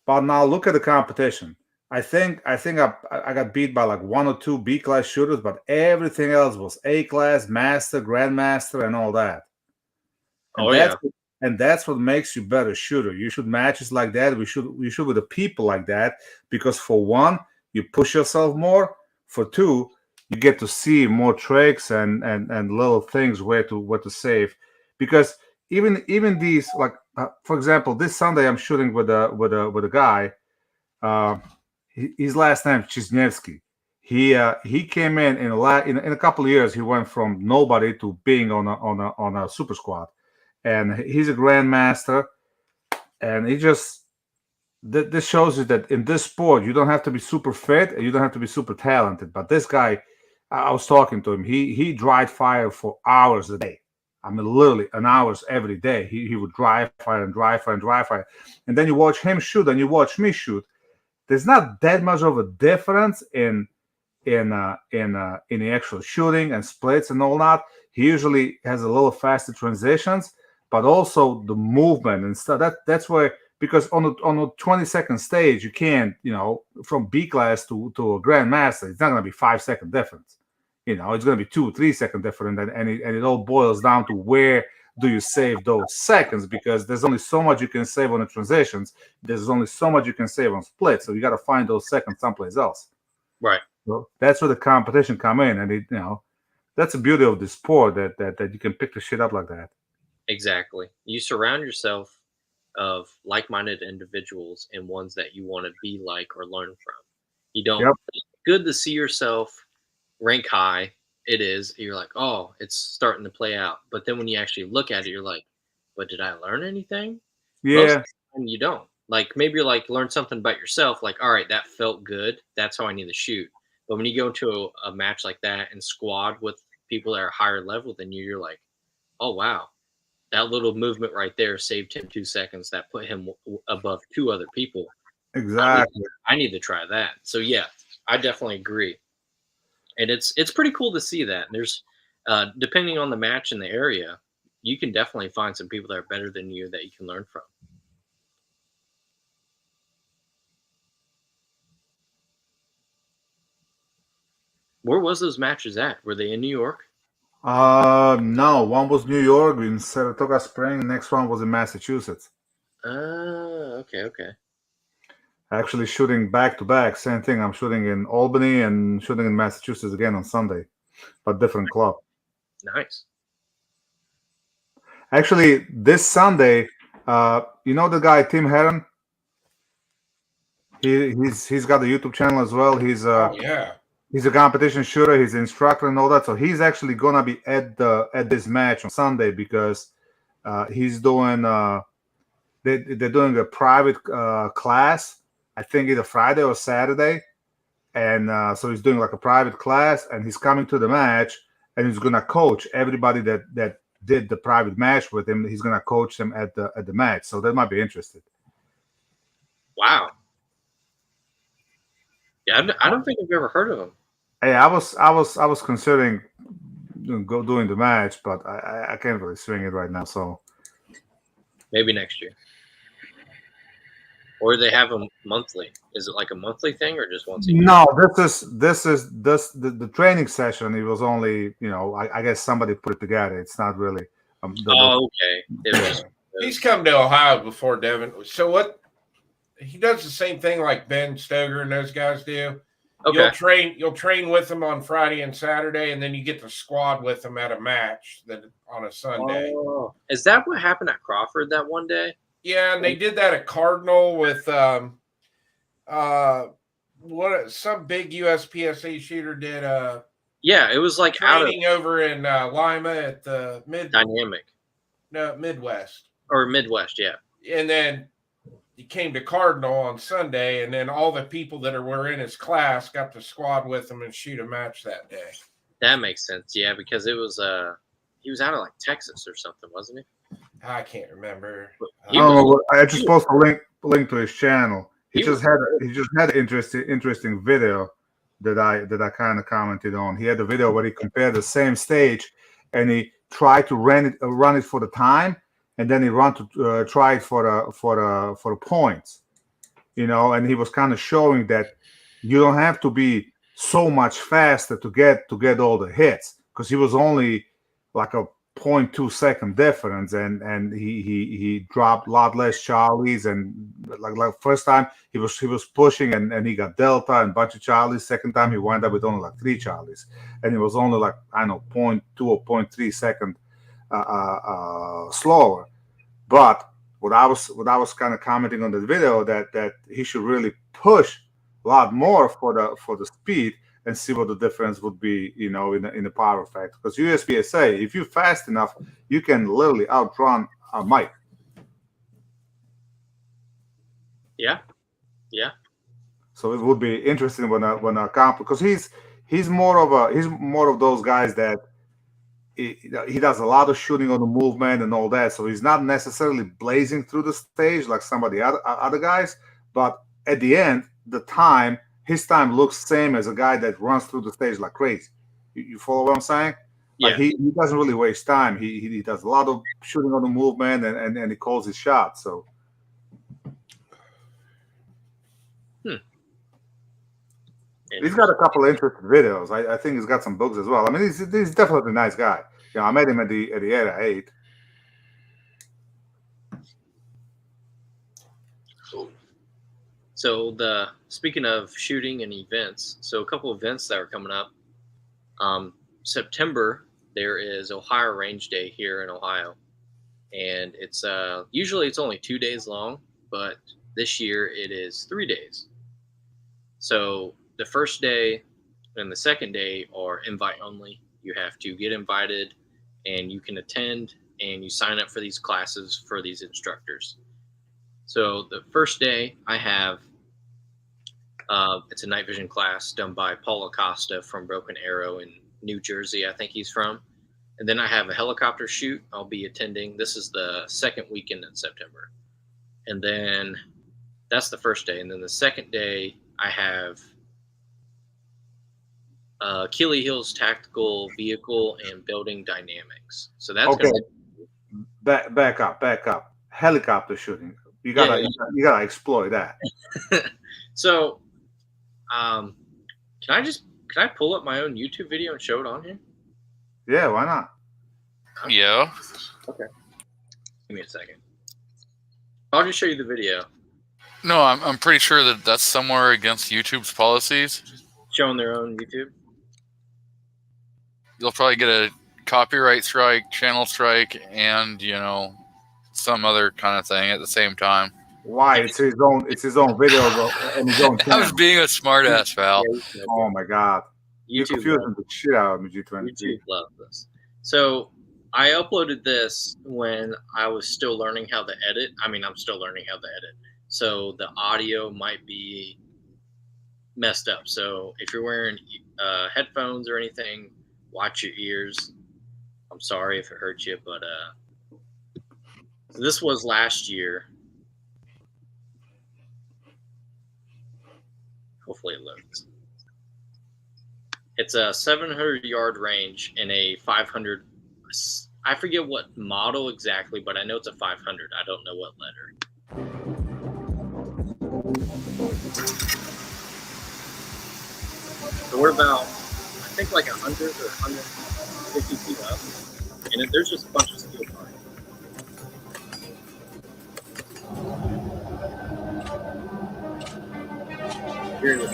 But now look at the competition. I think I got beat by like 1 or 2 B class shooters, but everything else was A class, master, grandmaster, and all that. And that's what makes you better shooter. You should matches like that. We should with the people like that, because for one, you push yourself more. For two, you get to see more tricks and little things where to save. Because even these, like for example, this Sunday I'm shooting with a guy. His last name Chisnevsky. He came in a couple of years. He went from nobody to being on a super squad. And he's a grandmaster, and he just this shows you that in this sport you don't have to be super fit and you don't have to be super talented. But this guy, I was talking to him. He dried fire for hours a day. I mean, literally an hours every day. He would dry fire, and then you watch him shoot and you watch me shoot. There's not that much of a difference in the actual shooting and splits and all that. He usually has a little faster transitions. But also the movement and stuff. That's where because on a 20-second stage, you can't, from B class to a grandmaster, it's not going to be 5-second difference. It's going to be 2-3 second difference, and it all boils down to where do you save those seconds, because there's only so much you can save on the transitions. There's only so much you can save on splits. So you got to find those seconds someplace else. Right. So that's where the competition come in, and that's the beauty of the sport that you can pick the shit up like that. Exactly. You surround yourself of like-minded individuals and ones that you want to be like or learn from. You don't. Yep. It's good to see yourself rank high. It is. You're like, oh, it's starting to play out. But then when you actually look at it, you're like, but did I learn anything? Yeah. Most of the time you don't. Like, maybe you're like, learn something about yourself. Like, all right, that felt good. That's how I need to shoot. But when you go into a match like that and squad with people that are higher level than you, you're like, oh, wow. That little movement right there saved him 2 seconds. That put him above 2 other people. Exactly. I need to try that. So, yeah, I definitely agree. And it's pretty cool to see that. And there's, depending on the match in the area, you can definitely find some people that are better than you that you can learn from. Where was those matches at? Were they in New York? No. One was New York in Saratoga Springs. Next one was in Massachusetts. Okay. Actually, shooting back to back. Same thing. I'm shooting in Albany and shooting in Massachusetts again on Sunday, but different club. Nice. Actually, this Sunday, the guy Tim Heron. He's got a YouTube channel as well. He's a competition shooter. He's an instructor and all that. So he's actually gonna be at this match on Sunday because he's doing they're doing a private class. I think either Friday or Saturday, and so he's doing like a private class, and he's coming to the match, and he's gonna coach everybody that did the private match with him. He's gonna coach them at the match, so that might be interesting. Wow. Yeah, I don't think I've ever heard of him. Hey, I was considering doing the match, but I can't really swing it right now. So maybe next year. Or they have them monthly. Is it like a monthly thing or just once a year? No, this is the training session. It was only I guess somebody put it together. It's not really. Okay. He's come to Ohio before, Devin. So what? He does the same thing like Ben Stoger and those guys do. Okay. You'll train with them on Friday and Saturday, and then you get to squad with them at a match on a Sunday. Oh. Is that what happened at Crawford that one day? Yeah, and they did that at Cardinal with some big USPSA shooter did yeah, it was like training over in Lima at the Midwest. Or Midwest, yeah. And then he came to Cardinal on Sunday, and then all the people that were in his class got to squad with him and shoot a match that day. That makes sense, yeah, because it was he was out of like Texas or something, wasn't he? I can't remember. I just posted a link to his channel. He just had an interesting video that I kind of commented on. He had a video where he compared the same stage, and he tried to run it for the time, and then he try it for the points, and he was kind of showing that you don't have to be so much faster to get all the hits, because he was only like a 0.2 second difference, and he dropped a lot less Charlies, and like first time he was pushing and he got Delta and a bunch of Charlies. Second time he wound up with only like 3 Charlies, and it was only like 0.2 or 0.3 second slower. But what I was kind of commenting on the video that he should really push a lot more for the speed and see what the difference would be, in the power factor. Because USPSA, if you're fast enough, you can literally outrun a Mike. Yeah. So it would be interesting when a comp, because he's more of those guys that he does a lot of shooting on the movement and all that. So he's not necessarily blazing through the stage like some of the other guys, but at the end, his time looks same as a guy that runs through the stage like crazy. You follow what I'm saying? Yeah. Like he doesn't really waste time. He does a lot of shooting on the movement and he calls his shots. So He's got a couple of interesting videos. I think he's got some books as well. I mean, he's definitely a nice guy. You know, I met him at the Era 8. So speaking of shooting and events, so a couple of events that are coming up. September there is Ohio Range Day here in Ohio, and it's usually it's only 2 days long, but this year it is 3 days. So the first day and the second day are invite only. You have to get invited, and you can attend, and you sign up for these classes for these instructors. So the first day I have, it's a night vision class done by Paul Acosta from Broken Arrow in New Jersey, I think he's from. And then I have a helicopter shoot I'll be attending. This is the second weekend in September. And then that's the first day. And then the second day I have Keeley Hills Tactical Vehicle and Building Dynamics. So that's Okay. gonna Back up. Helicopter shooting. You gotta exploit that. So, can I pull up my own YouTube video and show it on here? Yeah, why not? Yeah. Okay. Give me a second. I'll just show you the video No, I'm pretty sure that that's somewhere against YouTube's policies. showing their own YouTube. You'll probably get a copyright strike, channel strike, and some other kind of thing at the same time. Why? It's his own videos and his own I channel. was being a smart ass, Val. Oh my god. You're YouTube confusing the shit out of me, G20. YouTube loves this. So I uploaded this when I was still learning how to edit. I mean, I'm still learning how to edit. So the audio might be messed up. So if you're wearing headphones or anything, watch your ears. I'm sorry if it hurt you, but so this was last year. Hopefully it loads. It's a 700-yard range in a 500. I forget what model exactly, but I know it's a 500. I don't know what letter. So we're about, I think, like 100 or 150 feet up, and there's just a bunch of steel cars. Here it is.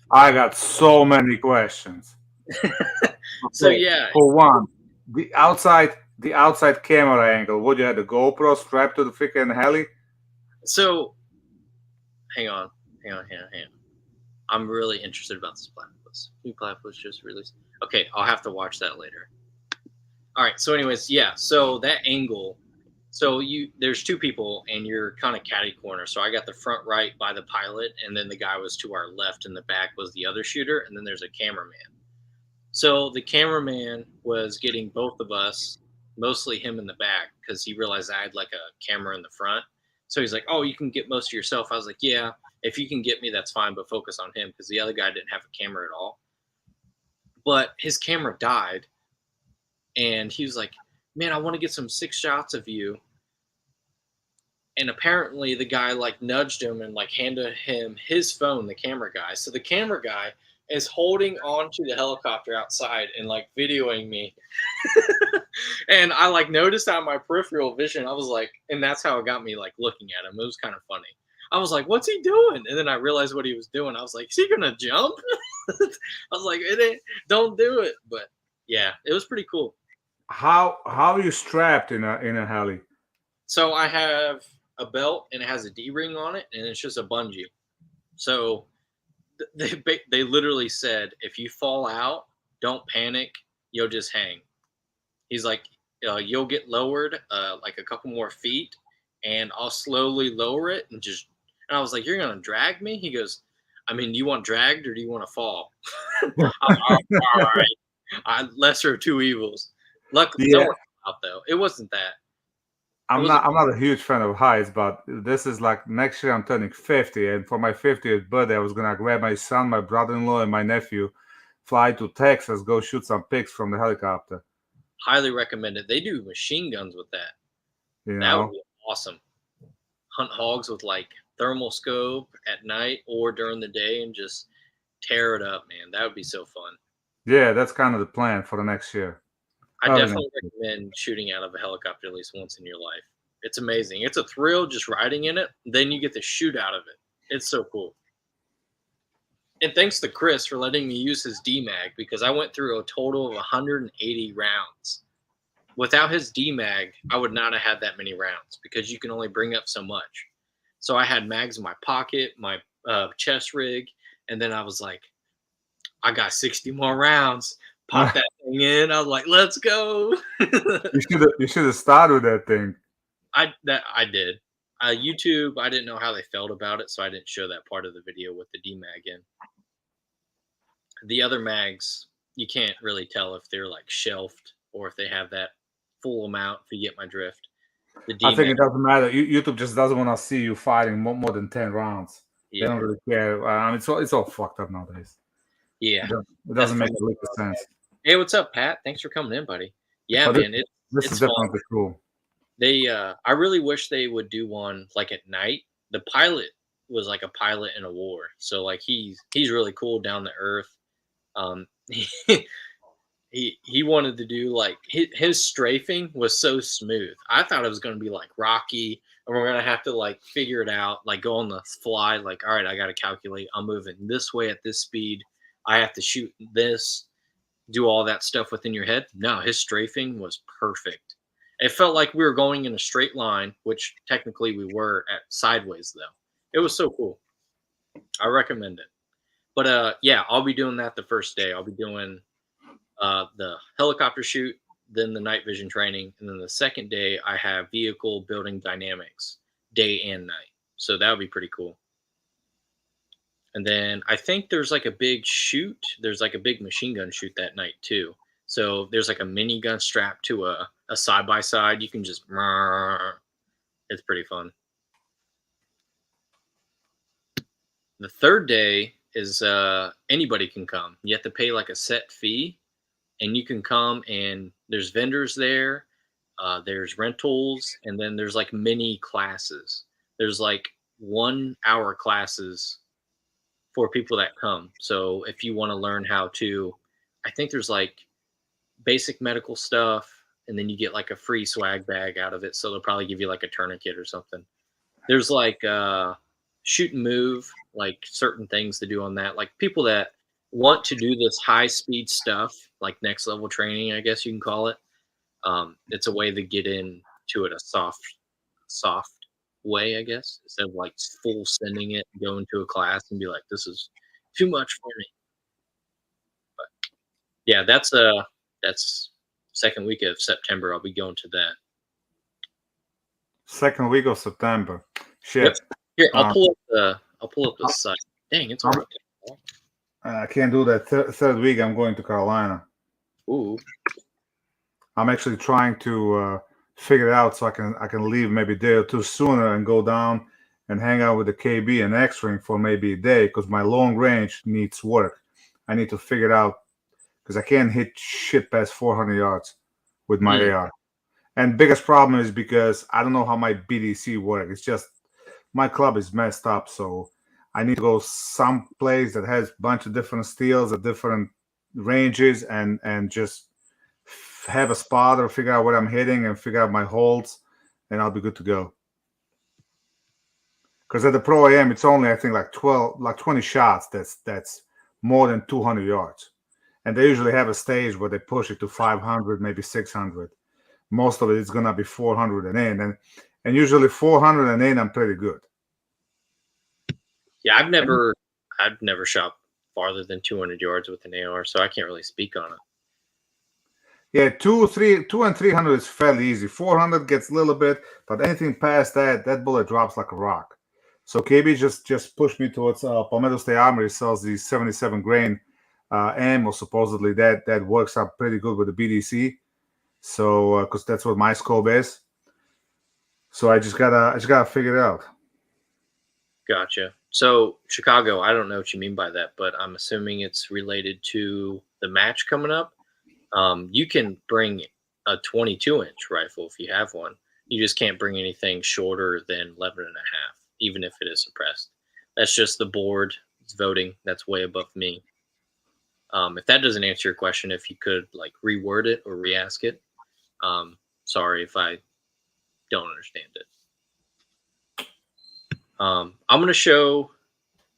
I got so many questions. So yeah, For one, the outside camera angle. Would you have the GoPro strapped to the freaking heli? so hang on. I'm really interested about this platypus. New platypus just released. Okay, I'll have to watch that later. All right. So, anyways, yeah. So that angle. So there's two people, and you're kind of catty corner. So I got the front right by the pilot, and then the guy was to our left, and the back was the other shooter, and then there's a cameraman. So the cameraman was getting both of us, mostly him in the back, because he realized I had like a camera in the front. So he's like, "Oh, you can get most of yourself." I was like, "Yeah, if you can get me, that's fine, but focus on him," because the other guy didn't have a camera at all. But his camera died, and he was like, "Man, I want to get some 6 shots of you." And apparently the guy like nudged him and like handed him his phone, the camera guy. So the camera guy is holding on to the helicopter outside and like videoing me. And I like noticed out of my peripheral vision, I was like, and that's how it got me like looking at him. It was kind of funny. I was like, what's he doing? And then I realized what he was doing. I was like, is he gonna jump? I was like, it ain't, don't do it. But yeah, it was pretty cool. How are you strapped in a heli? So I have a belt and it has a D-ring on it, and it's just a bungee. So they literally said, if you fall out, don't panic, you'll just hang. He's like, you'll get lowered like a couple more feet, and I'll slowly lower it and just. And I was like, you're gonna drag me? He goes, I mean, do you want dragged or do you want to fall? All right, lesser of two evils. Luckily, Yeah. no one fell out though. It wasn't that. I'm not a huge fan of heights, but this is like next year I'm turning 50, and for my 50th birthday, I was gonna grab my son, my brother-in-law, and my nephew, fly to Texas, go shoot some pigs from the helicopter. Highly recommend it. They do machine guns with that. You That would know, be awesome. Hunt hogs with like thermal scope at night or during the day and just tear it up, man. That would be so fun. yeah, that's kind of the plan for the next year. I Early definitely next year. recommend shooting out of a helicopter at least once in your life. It's amazing. It's a thrill just riding in it. Then you get to shoot out of it. It's so cool. And thanks to Chris for letting me use his DMAG, because I went through a total of 180 rounds. Without his DMAG, I would not have had that many rounds because you can only bring up so much. So I had mags in my pocket, my chest rig, and then I was like, I got 60 more rounds. Pop that thing in. I was like, let's go. You should have started with that thing. I did. YouTube, I didn't know how they felt about it, so I didn't show that part of the video with the DMAG in. The other mags, you can't really tell if they're like shelved or if they have that full amount, if you get my drift. The I think DMAG, it doesn't matter. YouTube just doesn't want to see you fighting more than 10 rounds. They yeah, don't really care. I mean, it's all fucked up nowadays. yeah. It doesn't make a lick of sense. Hey, what's up, Pat? Thanks for coming in, buddy. Yeah, But man, This it's is fun. definitely cool. They I really wish they would do one like at night. The pilot was like a pilot in a war, so like he's really cool, down to earth. He wanted to do like his strafing was so smooth. I thought it was going to be like Rocky, and we're going to have to like figure it out, like go on the fly. Like, all right, I got to calculate. I'm moving this way at this speed. I have to shoot this. Do all that stuff within your head. No, his strafing was perfect. It felt like we were going in a straight line, which technically we were at sideways though. It was so cool. I recommend it. But yeah, I'll be doing that the first day. I'll be doing the helicopter shoot, then the night vision training, and then the second day I have vehicle building dynamics, day and night. So that would be pretty cool. And then I think there's like a big shoot. There's like a big machine gun shoot that night too. So there's like a minigun strapped to a side by side. You can just, it's pretty fun. The third day is anybody can come. You have to pay like a set fee, and you can come, and there's vendors there. There's rentals, and then there's like mini classes. There's like 1 hour classes for people that come. So if you want to learn how to, I think there's like basic medical stuff, and then you get like a free swag bag out of it. So they'll probably give you like a tourniquet or something. There's like shoot and move, like certain things to do on that. Like people that want to do this high speed stuff, like next level training, I guess you can call it. It's a way to get into it a soft way, I guess, instead of like full sending it and go into a class and be like, this is too much for me. But yeah, that's second week of September. I'll be going to that. Second week of September. Shit. Yep. Here, I'll pull up the site. Dang, it's already. I can't do that. Third week, I'm going to Carolina. Ooh. I'm actually trying to figure it out so I can leave maybe a day or two sooner and go down and hang out with the KB and X-Ring for maybe a day, because my long range needs work. I need to figure it out because I can't hit shit past 400 yards with my AR. And biggest problem is because I don't know how my BDC works. It's just my club is messed up, so I need to go someplace that has a bunch of different steels at different ranges and just have a spot or figure out what I'm hitting and figure out my holds, and I'll be good to go. Because at the Pro AM, it's only, I think, like 20 shots that's more than 200 yards. And they usually have a stage where they push it to 500, maybe 600. Most of it is going to be 400 and in. And usually 400 and in, I'm pretty good. Yeah, I've never shot farther than 200 yards with an AR, so I can't really speak on it. Yeah, 2 and 300 is fairly easy. 400 gets a little bit, but anything past that bullet drops like a rock. So KB just pushed me towards Palmetto State Armory. Sells these 77 grain ammo. Supposedly that works out pretty good with the BDC. So because that's what my scope is. So I just gotta figure it out. Gotcha. So Chicago, I don't know what you mean by that, but I'm assuming it's related to the match coming up. You can bring a 22-inch rifle if you have one. You just can't bring anything shorter than 11 and a half, even if it is suppressed. That's just the board. It's voting. That's way above me. If that doesn't answer your question, if you could like reword it or re-ask it. Sorry if I don't understand it. I'm going to show,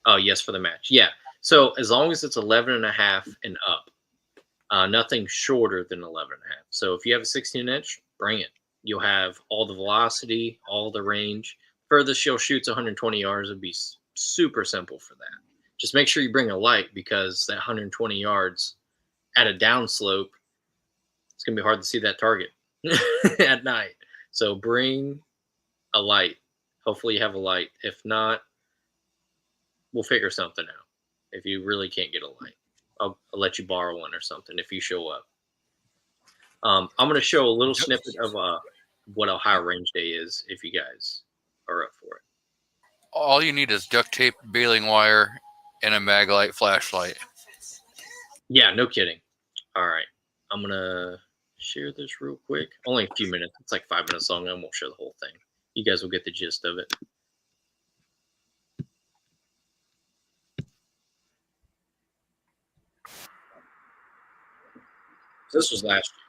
oh, yes, for the match. Yeah. So as long as it's 11 and a half and up, nothing shorter than 11 and a half. So if you have a 16-inch, bring it. You'll have all the velocity, all the range. Furthest she'll shoot's 120 yards would be super simple for that. Just make sure you bring a light because that 120 yards at a downslope, it's going to be hard to see that target at night. So bring a light. Hopefully you have a light. If not, we'll figure something out. If you really can't get a light, I'll let you borrow one or something if you show up. I'm going to show a little snippet of what Ohio Range Day is if you guys are up for it. All you need is duct tape, baling wire, and a Maglite flashlight. Yeah, no kidding. All right. I'm going to share this real quick. Only a few minutes. It's like 5 minutes long. I won't share the whole thing. You guys will get the gist of it. This was last year.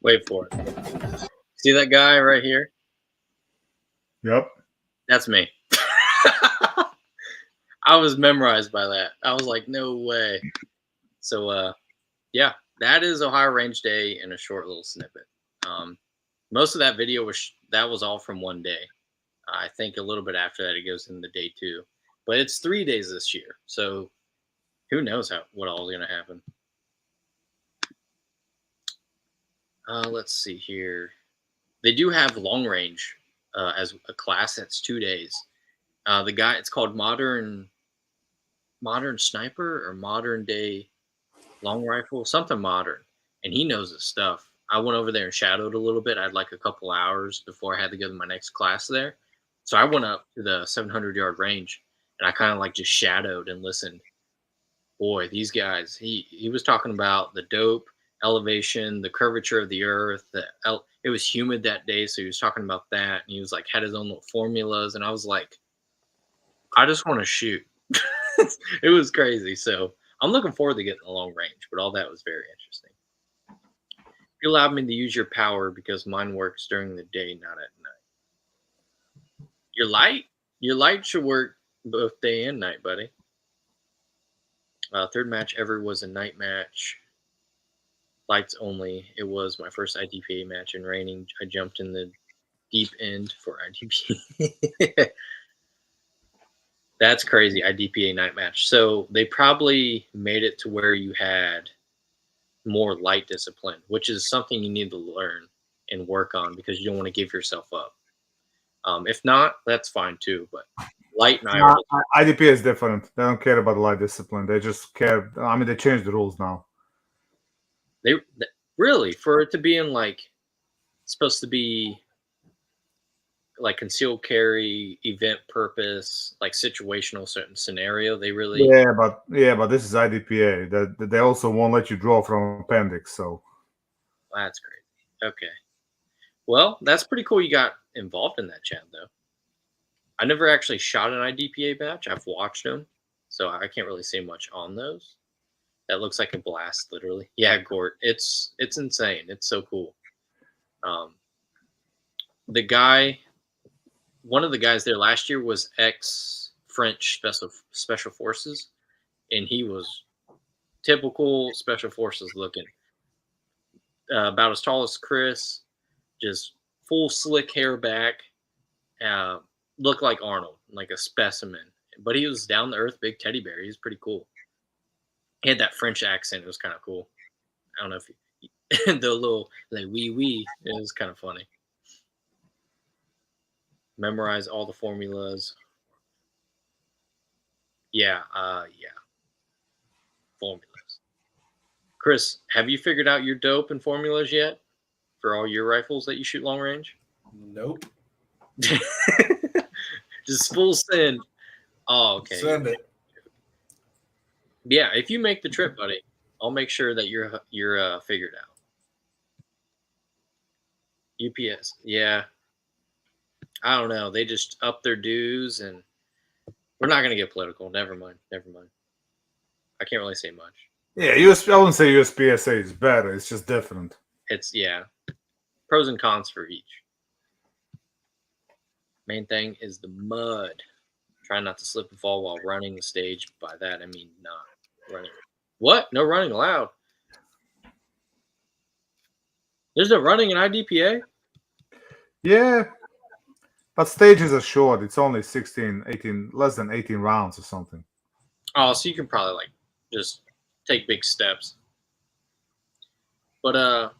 Wait for it. See that guy right here? Yep. That's me. I was memorized by that. I was like, no way. So, yeah, that is Ohio Range Day in a short little snippet. Most of that video was all from one day. I think a little bit after that, it goes into day 2. But it's 3 days this year. So who knows what all is going to happen. Let's see here. They do have long range as a class. That's 2 days. The guy, it's called Modern Sniper or Modern Day Long Rifle, something modern. And he knows his stuff. I went over there and shadowed a little bit. I had like a couple hours before I had to go to my next class there. So I went up to the 700-yard range and I kind of like just shadowed and listened. boy, these guys. He was talking about the dope, elevation, the curvature of the earth. It was humid that day, so he was talking about that, and he was like had his own little formulas, and I was like, I just want to shoot. It was crazy. So I'm looking forward to getting the long range, but all that was very interesting. You allowed me to use your power because mine works during the day, not at night. Your light should work both day and night, buddy. Third match ever was a night match. Lights only. It was my first IDPA match in raining. I jumped in the deep end for IDPA. That's crazy, IDPA night match. So they probably made it to where you had more light discipline, which is something you need to learn and work on because you don't want to give yourself up. If not, that's fine too. But light and IDP is different. They don't care about the light discipline. They just care. I mean, they changed the rules now. They really, for it to be in like, supposed to be like concealed carry, event purpose, like situational certain scenario. They really but this is IDPA. That they also won't let you draw from appendix. So that's great. Okay, well, that's pretty cool. You got involved in that, Chad. Though I never actually shot an IDPA match. I've watched them, so I can't really say much on those. That looks like a blast, literally. Yeah, Gort. It's insane. It's so cool. The guy. One of the guys there last year was ex-French special forces, and he was typical special forces looking. About as tall as Chris, just full slick hair back, looked like Arnold, like a specimen. But he was down to earth, big teddy bear. He was pretty cool. He had that French accent. It was kind of cool. I don't know if the little like wee. It was kind of funny. Memorize all the formulas. Yeah. Formulas. Chris, have you figured out your dope and formulas yet for all your rifles that you shoot long range? Nope. Just full send. Oh, okay. Send it. Yeah, if you make the trip, buddy, I'll make sure that you're figured out. UPS, yeah. I don't know. They just up their dues, and we're not gonna get political. Never mind. I can't really say much. Yeah, I wouldn't say USPSA is better. It's just different. It's pros and cons for each. Main thing is the mud. Try not to slip and fall while running the stage. By that I mean not running. What? No running allowed. There's no running in IDPA? Yeah. But stages are short. It's only 16, 18, less than 18 rounds or something. Oh, so you can probably like just take big steps. But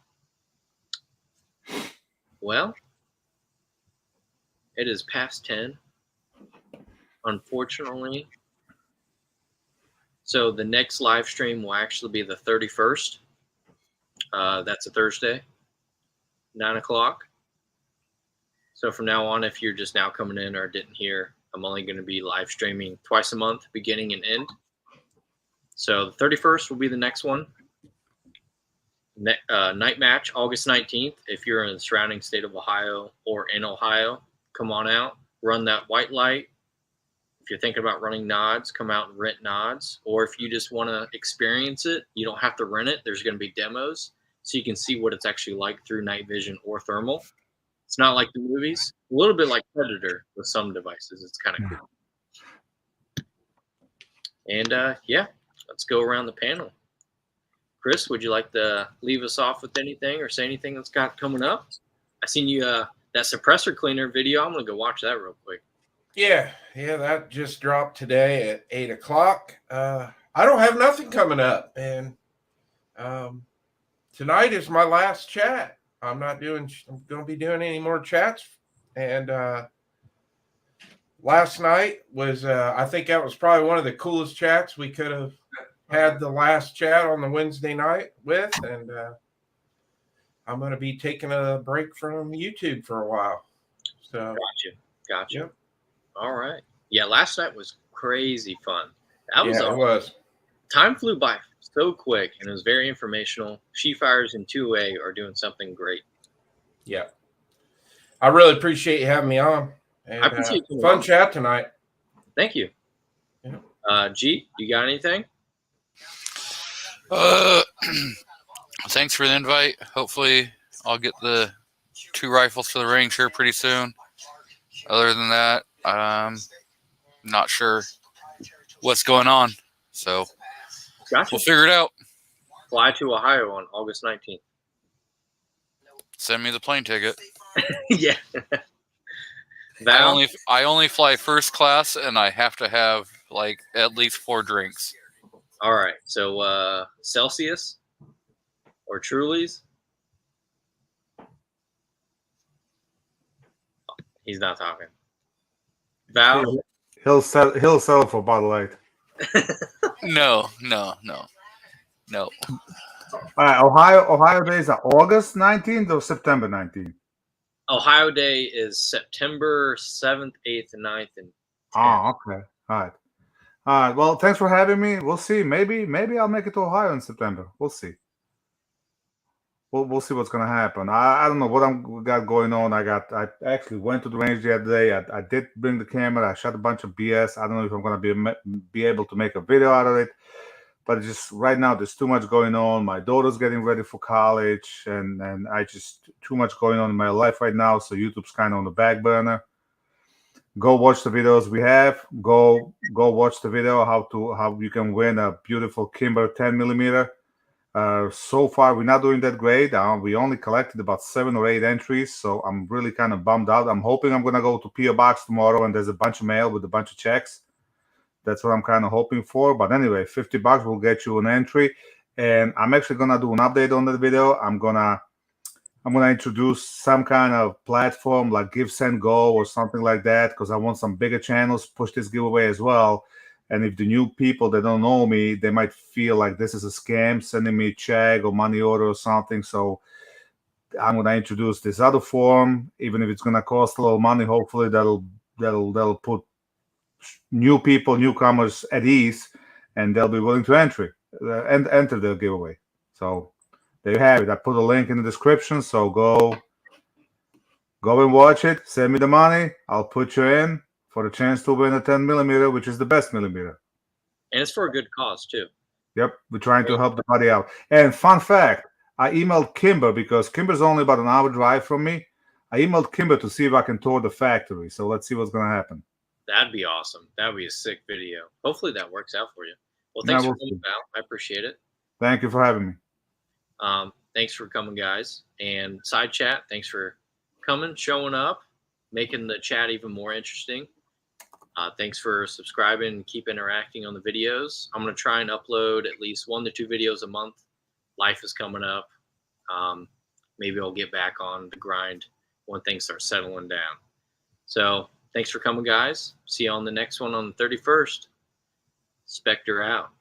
well, it is past 10. Unfortunately. So the next live stream will actually be the 31st. That's a Thursday, 9 o'clock. So from now on, if you're just now coming in or didn't hear, I'm only going to be live streaming twice a month, beginning and end. So the 31st will be the next one. Night match, August 19th. If you're in the surrounding state of Ohio or in Ohio, come on out, run that white light. If you're thinking about running nods, come out and rent nods. Or if you just want to experience it, you don't have to rent it. There's going to be demos so you can see what it's actually like through night vision or thermal. It's not like the movies. A little bit like Predator with some devices. It's kind of cool. And yeah, let's go around the panel. Chris, would you like to leave us off with anything or say anything that's got coming up? I seen you that suppressor cleaner video. I'm gonna go watch that real quick. Yeah, that just dropped today at 8 o'clock. I don't have nothing coming up, and tonight is my last chat. I'm going to be doing any more chats. And last night was, I think that was probably one of the coolest chats we could have had the last chat on the Wednesday night with. And I'm going to be taking a break from YouTube for a while. So Gotcha. Yep. All right. Yeah, last night was crazy fun. That was it was. time flew by so quick, and it was very informational. She-Fires and 2A are doing something great. Yeah. I really appreciate you having me on. And, I appreciate you. fun chat tonight. Thank you. Yeah. G, you got anything? Thanks for the invite. Hopefully, I'll get the 2 rifles for the range here pretty soon. Other than that, not sure what's going on. So Gotcha. we'll figure it out. Fly to Ohio on August 19th. Send me the plane ticket. Yeah. Val? I only fly first class, and I have to have like at least 4 drinks. All right. So Celsius or Truly's? He's not talking. Val? He'll sell for Bud Light. No. All right, Ohio days are August 19th or September 19th? Ohio Day is September 7th, 8th, and 9th. And Oh, okay. All right. All right. Well, thanks for having me. We'll see. Maybe I'll make it to Ohio in September. We'll see. We'll see what's gonna happen. I don't know what I'm got going on. I actually went to the range the other day. I did bring the camera. I shot a bunch of BS. I don't know if I'm gonna be able to make a video out of it. But just right now, there's too much going on. My daughter's getting ready for college, and I just too much going on in my life right now. So YouTube's kind of on the back burner. Go watch the videos we have. Go watch the video how you can win a beautiful Kimber 10mm. So far, we're not doing that great. We only collected about 7 or 8 entries, so I'm really kind of bummed out. I'm hoping I'm gonna go to PO Box tomorrow, and there's a bunch of mail with a bunch of checks. That's what I'm kind of hoping for. But anyway, $50 will get you an entry. And I'm actually gonna do an update on that video. I'm gonna introduce some kind of platform like Give Send Go or something like that, because I want some bigger channels push this giveaway as well. And if the new people that don't know me, they might feel like this is a scam, sending me a check or money order or something. So I'm gonna introduce this other form, even if it's gonna cost a little money. Hopefully that'll put new people, newcomers at ease, and they'll be willing to enter the giveaway. So there you have it. I put a link in the description, so go and watch it. Send me the money. I'll put you in for the chance to win a 10mm, which is the best millimeter. And it's for a good cause too. Yep, we're trying to help the buddy out. And fun fact, I emailed Kimber because Kimber's only about an hour drive from me. I emailed Kimber to see if I can tour the factory. So let's see what's going to happen. That'd be awesome. That'd be a sick video. Hopefully that works out for you. Well, thanks for coming, Val. I appreciate it. Thank you for having me. Thanks for coming, guys. And Side Chat, thanks for coming, showing up, making the chat even more interesting. Thanks for subscribing and keep interacting on the videos. I'm going to try and upload at least 1 to 2 videos a month. Life is coming up. Maybe I'll get back on the grind when things start settling down. So thanks for coming, guys. See you on the next one on the 31st. Spectre out.